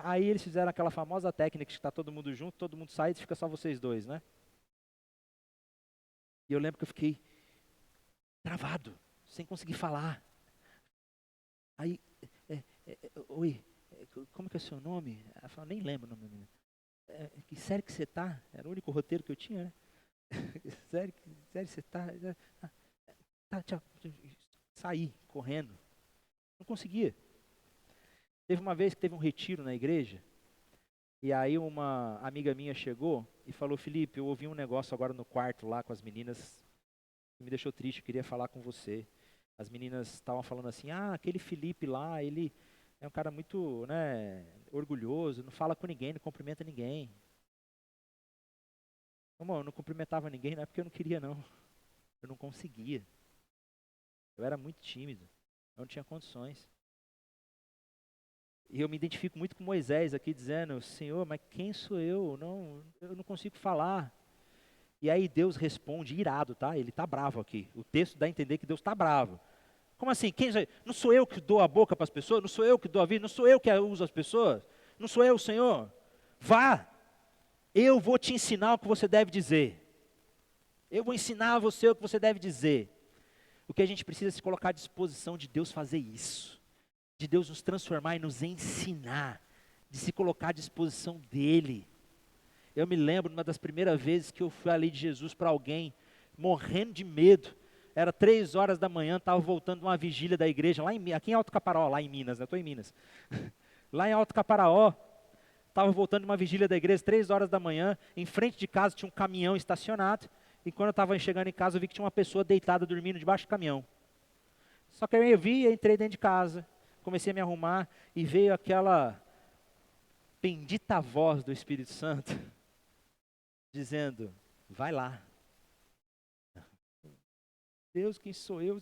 Aí eles fizeram aquela famosa técnica que está todo mundo junto, todo mundo sai e fica só vocês dois, né? E eu lembro que eu fiquei travado, sem conseguir falar. Aí, oi, como que é o seu nome? Ela falou, nem lembro o nome da menina. Que série que você tá? Era o único roteiro que eu tinha, né? série você tá? Tá, tchau. Saí correndo. Não conseguia. Teve uma vez que teve um retiro na igreja, e aí uma amiga minha chegou e falou, Felipe, eu ouvi um negócio agora no quarto lá com as meninas, que me deixou triste, eu queria falar com você. As meninas estavam falando assim, aquele Felipe lá, ele é um cara muito, né, orgulhoso, não fala com ninguém, não cumprimenta ninguém. Irmão, eu não cumprimentava ninguém, não é porque eu não queria não, eu não conseguia. Eu era muito tímido, eu não tinha condições. E eu me identifico muito com Moisés aqui, dizendo, Senhor, mas quem sou eu? Eu não consigo falar. E aí Deus responde irado, tá? Ele está bravo aqui. O texto dá a entender que Deus está bravo. Como assim? Não sou eu que dou a boca para as pessoas? Não sou eu que dou a vida? Não sou eu que uso as pessoas? Não sou eu, Senhor? Vá, eu vou te ensinar o que você deve dizer. Eu vou ensinar a você o que você deve dizer. O que a gente precisa é se colocar à disposição de Deus fazer isso. De Deus nos transformar e nos ensinar, de se colocar à disposição dEle. Eu me lembro, uma das primeiras vezes que eu falei de Jesus para alguém, morrendo de medo, era 3 horas da manhã, estava voltando de uma vigília da igreja, aqui em Alto Caparaó, lá em Minas, né? Estou em Minas. Lá em Alto Caparaó, estava voltando de uma vigília da igreja, 3 horas da manhã, em frente de casa tinha um caminhão estacionado, e quando eu estava chegando em casa, eu vi que tinha uma pessoa deitada, dormindo debaixo do caminhão. Só que eu vi, entrei dentro de casa, comecei a me arrumar e veio aquela bendita voz do Espírito Santo dizendo, vai lá. Deus, quem sou eu?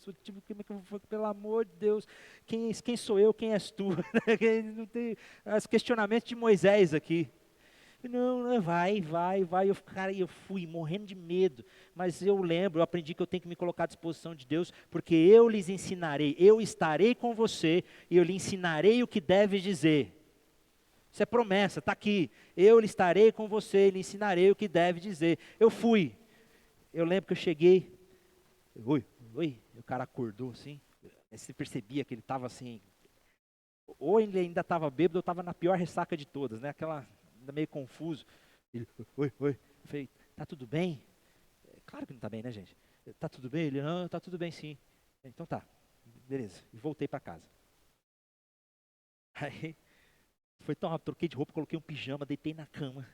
Pelo amor de Deus, quem sou eu? Quem és tu? Não tem os questionamentos de Moisés aqui. Não, vai. Eu fui morrendo de medo, mas eu aprendi que eu tenho que me colocar à disposição de Deus, porque eu lhes ensinarei, eu estarei com você e eu lhe ensinarei o que deves dizer. Isso é promessa, está aqui. Eu lhe estarei com você e lhe ensinarei o que deve dizer. Eu fui. Eu lembro que eu cheguei, oi, o cara acordou assim, você percebia que ele estava assim, ou ele ainda estava bêbado ou estava na pior ressaca de todas, né? Aquela meio confuso. Ele, oi. Eu falei, tá tudo bem? Claro que não tá bem, né, gente? Tá tudo bem? Ele, não, tá tudo bem sim. Então tá, beleza. E voltei para casa. Aí, troquei de roupa, coloquei um pijama, deitei na cama.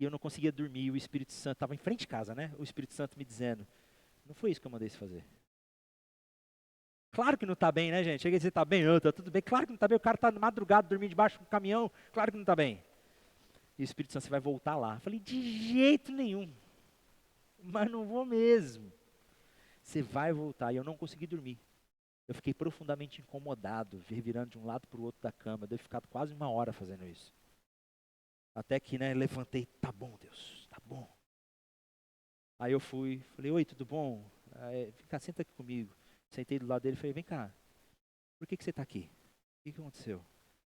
E eu não conseguia dormir. E o Espírito Santo estava em frente de casa, né? O Espírito Santo me dizendo, não foi isso que eu mandei você fazer. Claro que não tá bem, né, gente? Chega a dizer, tá bem? Tá tudo bem. Claro que não tá bem. O cara tá madrugado, dormindo debaixo do caminhão. Claro que não tá bem. E o Espírito Santo, você vai voltar lá. Eu falei, de jeito nenhum. Mas não vou mesmo. Você vai voltar. E eu não consegui dormir. Eu fiquei profundamente incomodado, virando de um lado para o outro da cama. Deu ficado quase 1 hora fazendo isso. Até que, né, levantei. Tá bom, Deus, tá bom. Aí eu falei, oi, tudo bom? Senta aqui comigo. Sentei do lado dele e falei, vem cá. Por que você está aqui? O que aconteceu?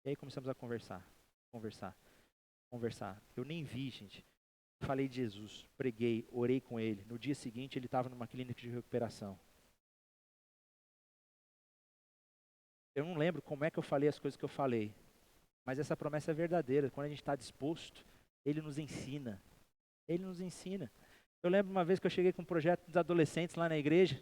E aí começamos a conversar. Eu nem vi, gente. Falei de Jesus, preguei, orei com ele. No dia seguinte, ele estava numa clínica de recuperação. Eu não lembro como é que eu falei as coisas que eu falei. Mas essa promessa é verdadeira. Quando a gente está disposto, Ele nos ensina. Eu lembro uma vez que eu cheguei com um projeto dos adolescentes lá na igreja.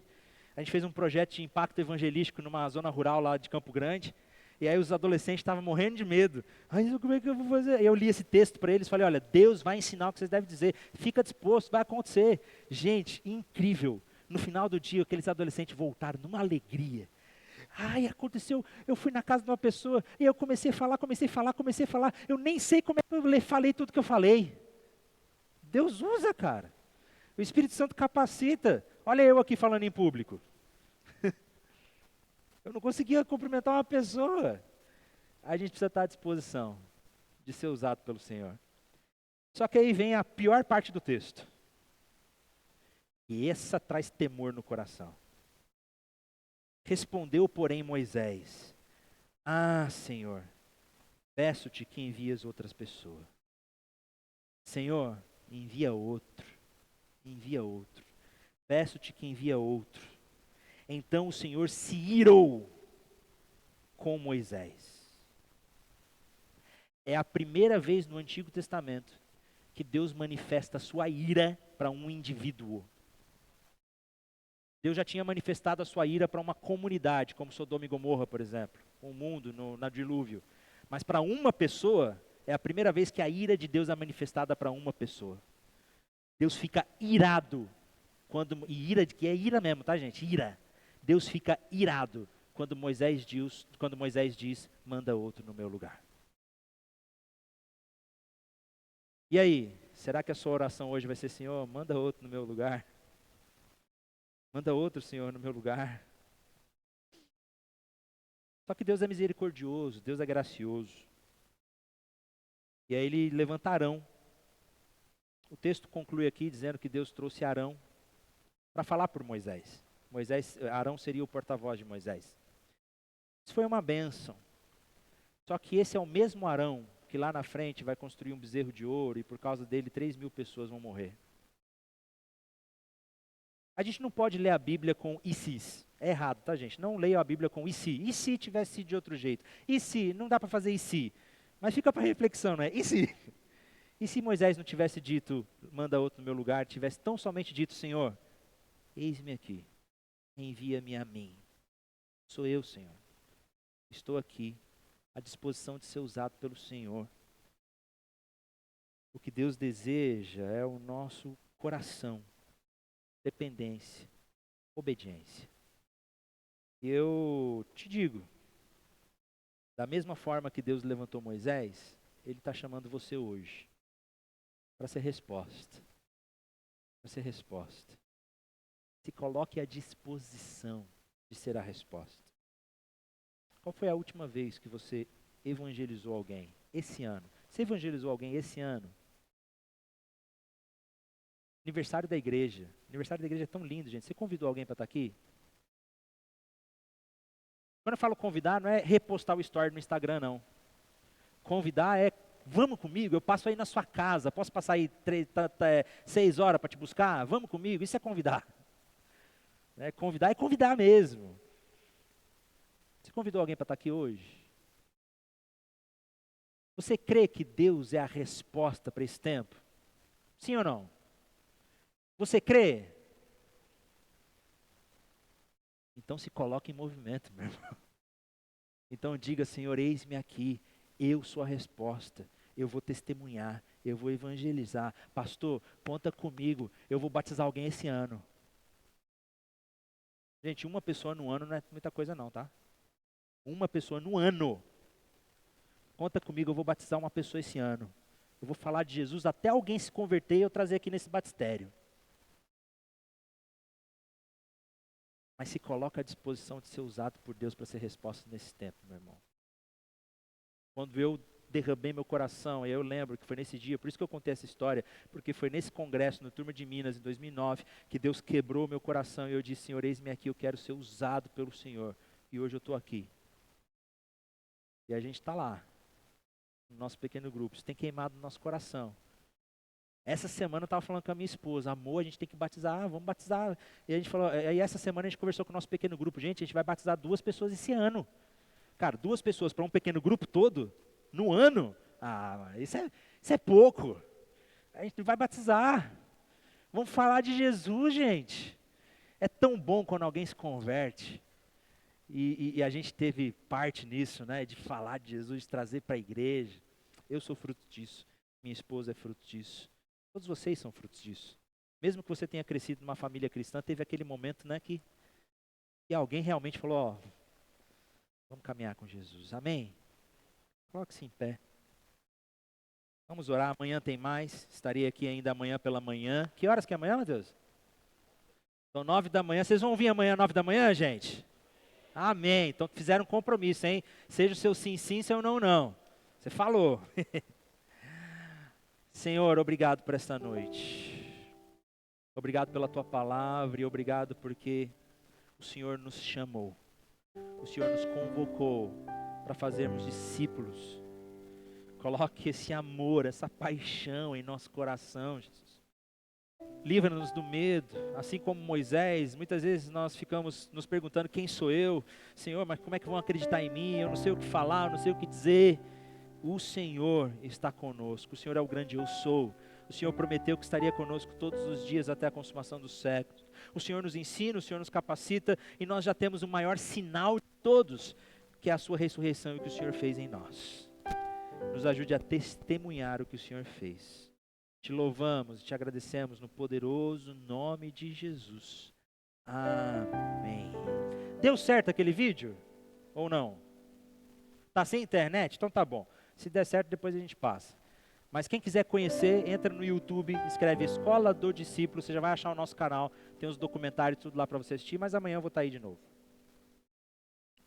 A gente fez um projeto de impacto evangelístico numa zona rural lá de Campo Grande. E aí os adolescentes estavam morrendo de medo. Como é que eu vou fazer? Eu li esse texto para eles e falei, olha, Deus vai ensinar o que vocês devem dizer. Fica disposto, vai acontecer. Gente, incrível. No final do dia, aqueles adolescentes voltaram numa alegria. Aconteceu, eu fui na casa de uma pessoa e eu comecei a falar. Eu nem sei como é que eu falei tudo que eu falei. Deus usa, cara. O Espírito Santo capacita. Olha eu aqui falando em público. Eu não conseguia cumprimentar uma pessoa. a gente precisa estar à disposição de ser usado pelo Senhor. Só que aí vem a pior parte do texto. E essa traz temor no coração. Respondeu, porém, Moisés: Ah, Senhor, peço-te que envies outras pessoas. Senhor, envia outro. Envia outro. Peço-te que envia outro. Então o Senhor se irou com Moisés. É a primeira vez no Antigo Testamento que Deus manifesta a sua ira para um indivíduo. Deus já tinha manifestado a sua ira para uma comunidade, como Sodoma e Gomorra, por exemplo, o mundo no dilúvio. Mas para uma pessoa, é a primeira vez que a ira de Deus é manifestada para uma pessoa. Deus fica irado, que é ira mesmo, tá, gente? Ira. Deus fica irado quando Moisés diz, manda outro no meu lugar. E aí, será que a sua oração hoje vai ser, Senhor, manda outro no meu lugar? Manda outro, Senhor, no meu lugar. Só que Deus é misericordioso, Deus é gracioso. E aí ele levanta Arão. O texto conclui aqui dizendo que Deus trouxe Arão para falar por Moisés. Arão seria o porta-voz de Moisés. Isso foi uma bênção. Só que esse é o mesmo Arão que lá na frente vai construir um bezerro de ouro e por causa dele 3.000 pessoas vão morrer. A gente não pode ler a Bíblia com e se. É errado, tá, gente? Não leia a Bíblia com e se. E se tivesse sido de outro jeito? E se? Não dá para fazer e se. Mas fica para reflexão, não é? E se? E se Moisés não tivesse dito, manda outro no meu lugar, tivesse tão somente dito, Senhor, eis-me aqui, envia-me a mim. Sou eu, Senhor. Estou aqui, à disposição de ser usado pelo Senhor. O que Deus deseja é o nosso coração, dependência, obediência. E eu te digo, da mesma forma que Deus levantou Moisés, Ele está chamando você hoje para ser resposta. Para ser resposta. Se coloque à disposição de ser a resposta. Qual foi a última vez que você evangelizou alguém? Esse ano. Você evangelizou alguém esse ano? Aniversário da igreja. Aniversário da igreja é tão lindo, gente. Você convidou alguém para estar aqui? Quando eu falo convidar, não é repostar o story no Instagram, não. Convidar é, vamos comigo, eu passo aí na sua casa, posso passar aí 6 horas para te buscar? Vamos comigo? Isso é convidar. Convidar é convidar mesmo. Você convidou alguém para estar aqui hoje? Você crê que Deus é a resposta para esse tempo? Sim ou não? Você crê? Então se coloque em movimento, meu irmão. Então diga, Senhor, eis-me aqui, eu sou a resposta, eu vou testemunhar, eu vou evangelizar. Pastor, conta comigo, eu vou batizar alguém esse ano. Gente, uma pessoa no ano não é muita coisa não, tá? Uma pessoa no ano. Conta comigo, eu vou batizar uma pessoa esse ano. Eu vou falar de Jesus até alguém se converter e eu trazer aqui nesse batistério. Mas se coloca à disposição de ser usado por Deus para ser resposta nesse tempo, meu irmão. Quando eu derramei meu coração, e eu lembro que foi nesse dia, por isso que eu contei essa história, porque foi nesse congresso, no Turma de Minas, em 2009, que Deus quebrou meu coração e eu disse, Senhor, eis-me aqui, eu quero ser usado pelo Senhor. E hoje eu estou aqui. E a gente está lá, no nosso pequeno grupo, isso tem queimado no nosso coração. Essa semana eu estava falando com a minha esposa, amor, a gente tem que batizar, vamos batizar. E a gente falou, aí essa semana a gente conversou com o nosso pequeno grupo, gente, a gente vai batizar 2 pessoas esse ano. Cara, 2 pessoas para um pequeno grupo todo, no ano, isso é pouco. A gente vai batizar. Vamos falar de Jesus, gente. É tão bom quando alguém se converte. E a gente teve parte nisso, né, de falar de Jesus, de trazer para a igreja. Eu sou fruto disso, minha esposa é fruto disso. Todos vocês são frutos disso. Mesmo que você tenha crescido numa família cristã, teve aquele momento, né, que alguém realmente falou, vamos caminhar com Jesus. Amém? Coloque-se em pé. Vamos orar, amanhã tem mais. Estarei aqui ainda amanhã pela manhã. Que horas que é amanhã, Matheus? Então 9 da manhã. Vocês vão vir amanhã 9 da manhã, gente? Amém. Então fizeram um compromisso, hein? Seja o seu sim, sim, seu não, não. Você falou. Senhor, obrigado por esta noite. Obrigado pela tua palavra e obrigado porque o Senhor nos chamou. O Senhor nos convocou para fazermos discípulos. Coloque esse amor, essa paixão em nosso coração, Jesus. Livra-nos do medo, assim como Moisés. Muitas vezes nós ficamos nos perguntando: quem sou eu? Senhor, mas como é que vão acreditar em mim? Eu não sei o que falar, eu não sei o que dizer. O Senhor está conosco, o Senhor é o grande eu sou. O Senhor prometeu que estaria conosco todos os dias até a consumação dos séculos. O Senhor nos ensina, o Senhor nos capacita e nós já temos o maior sinal de todos, que é a sua ressurreição e o que o Senhor fez em nós. Nos ajude a testemunhar o que o Senhor fez. Te louvamos e te agradecemos no poderoso nome de Jesus. Amém. Deu certo aquele vídeo? Ou não? Tá sem internet? Então tá bom. Se der certo, depois a gente passa. Mas quem quiser conhecer, entra no YouTube, escreve Escola do Discípulo, você já vai achar o nosso canal, tem os documentários tudo lá para você assistir, mas amanhã eu vou estar aí de novo.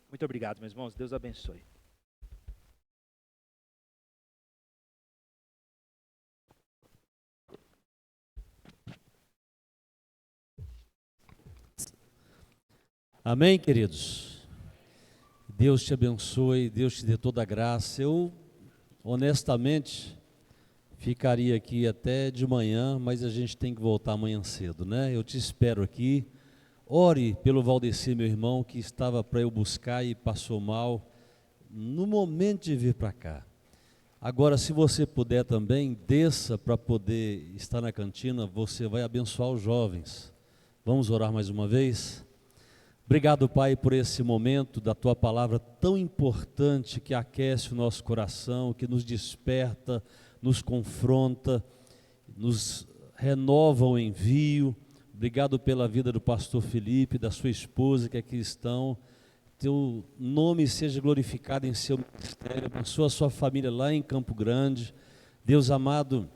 Muito obrigado, meus irmãos, Deus abençoe. Amém, queridos? Deus te abençoe, Deus te dê toda a graça. Eu, honestamente, ficaria aqui até de manhã, mas a gente tem que voltar amanhã cedo, né? Eu te espero aqui. Ore pelo Valdeci, meu irmão, que estava para eu buscar e passou mal no momento de vir para cá. Agora, se você puder também, desça para poder estar na cantina, você vai abençoar os jovens. Vamos orar mais uma vez? Obrigado, Pai, por esse momento da Tua palavra tão importante que aquece o nosso coração, que nos desperta, nos confronta, nos renova o envio. Obrigado pela vida do pastor Felipe, da sua esposa que aqui estão. Teu nome seja glorificado em seu ministério, abençoa a sua família lá em Campo Grande. Deus amado,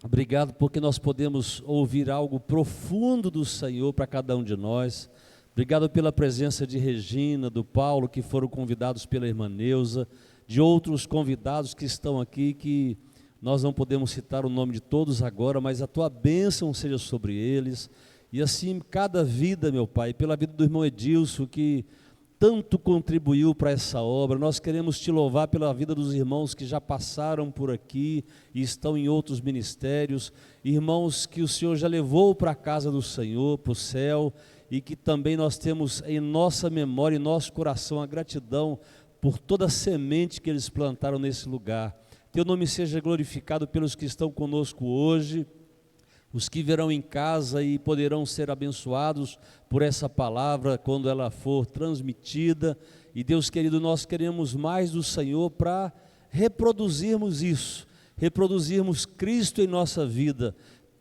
obrigado porque nós podemos ouvir algo profundo do Senhor para cada um de nós. Obrigado pela presença de Regina, do Paulo, que foram convidados pela irmã Neuza, de outros convidados que estão aqui, que nós não podemos citar o nome de todos agora, mas a Tua bênção seja sobre eles. E assim, cada vida, meu Pai, pela vida do irmão Edilson, que tanto contribuiu para essa obra, nós queremos Te louvar pela vida dos irmãos que já passaram por aqui e estão em outros ministérios, irmãos que o Senhor já levou para a casa do Senhor, para o céu, e que também nós temos em nossa memória, em nosso coração, a gratidão por toda a semente que eles plantaram nesse lugar. Teu nome seja glorificado pelos que estão conosco hoje, os que virão em casa e poderão ser abençoados por essa palavra quando ela for transmitida. E Deus querido, nós queremos mais do Senhor para reproduzirmos isso, reproduzirmos Cristo em nossa vida,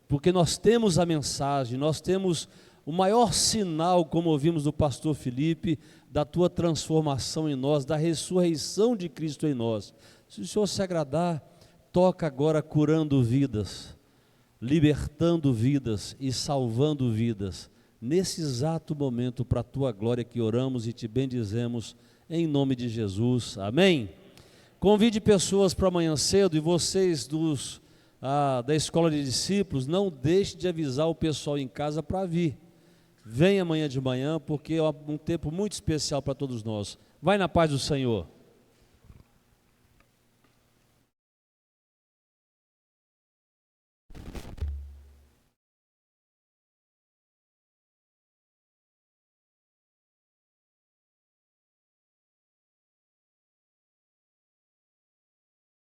porque nós temos a mensagem, nós temos o maior sinal, como ouvimos do pastor Felipe, da Tua transformação em nós, da ressurreição de Cristo em nós. Se o Senhor se agradar, toca agora curando vidas, libertando vidas e salvando vidas, nesse exato momento, para a Tua glória que oramos e Te bendizemos, em nome de Jesus, amém? Convide pessoas para amanhã cedo, e vocês da Escola de Discípulos, não deixe de avisar o pessoal em casa para vir. Vem amanhã de manhã, porque é um tempo muito especial para todos nós. Vai na paz do Senhor.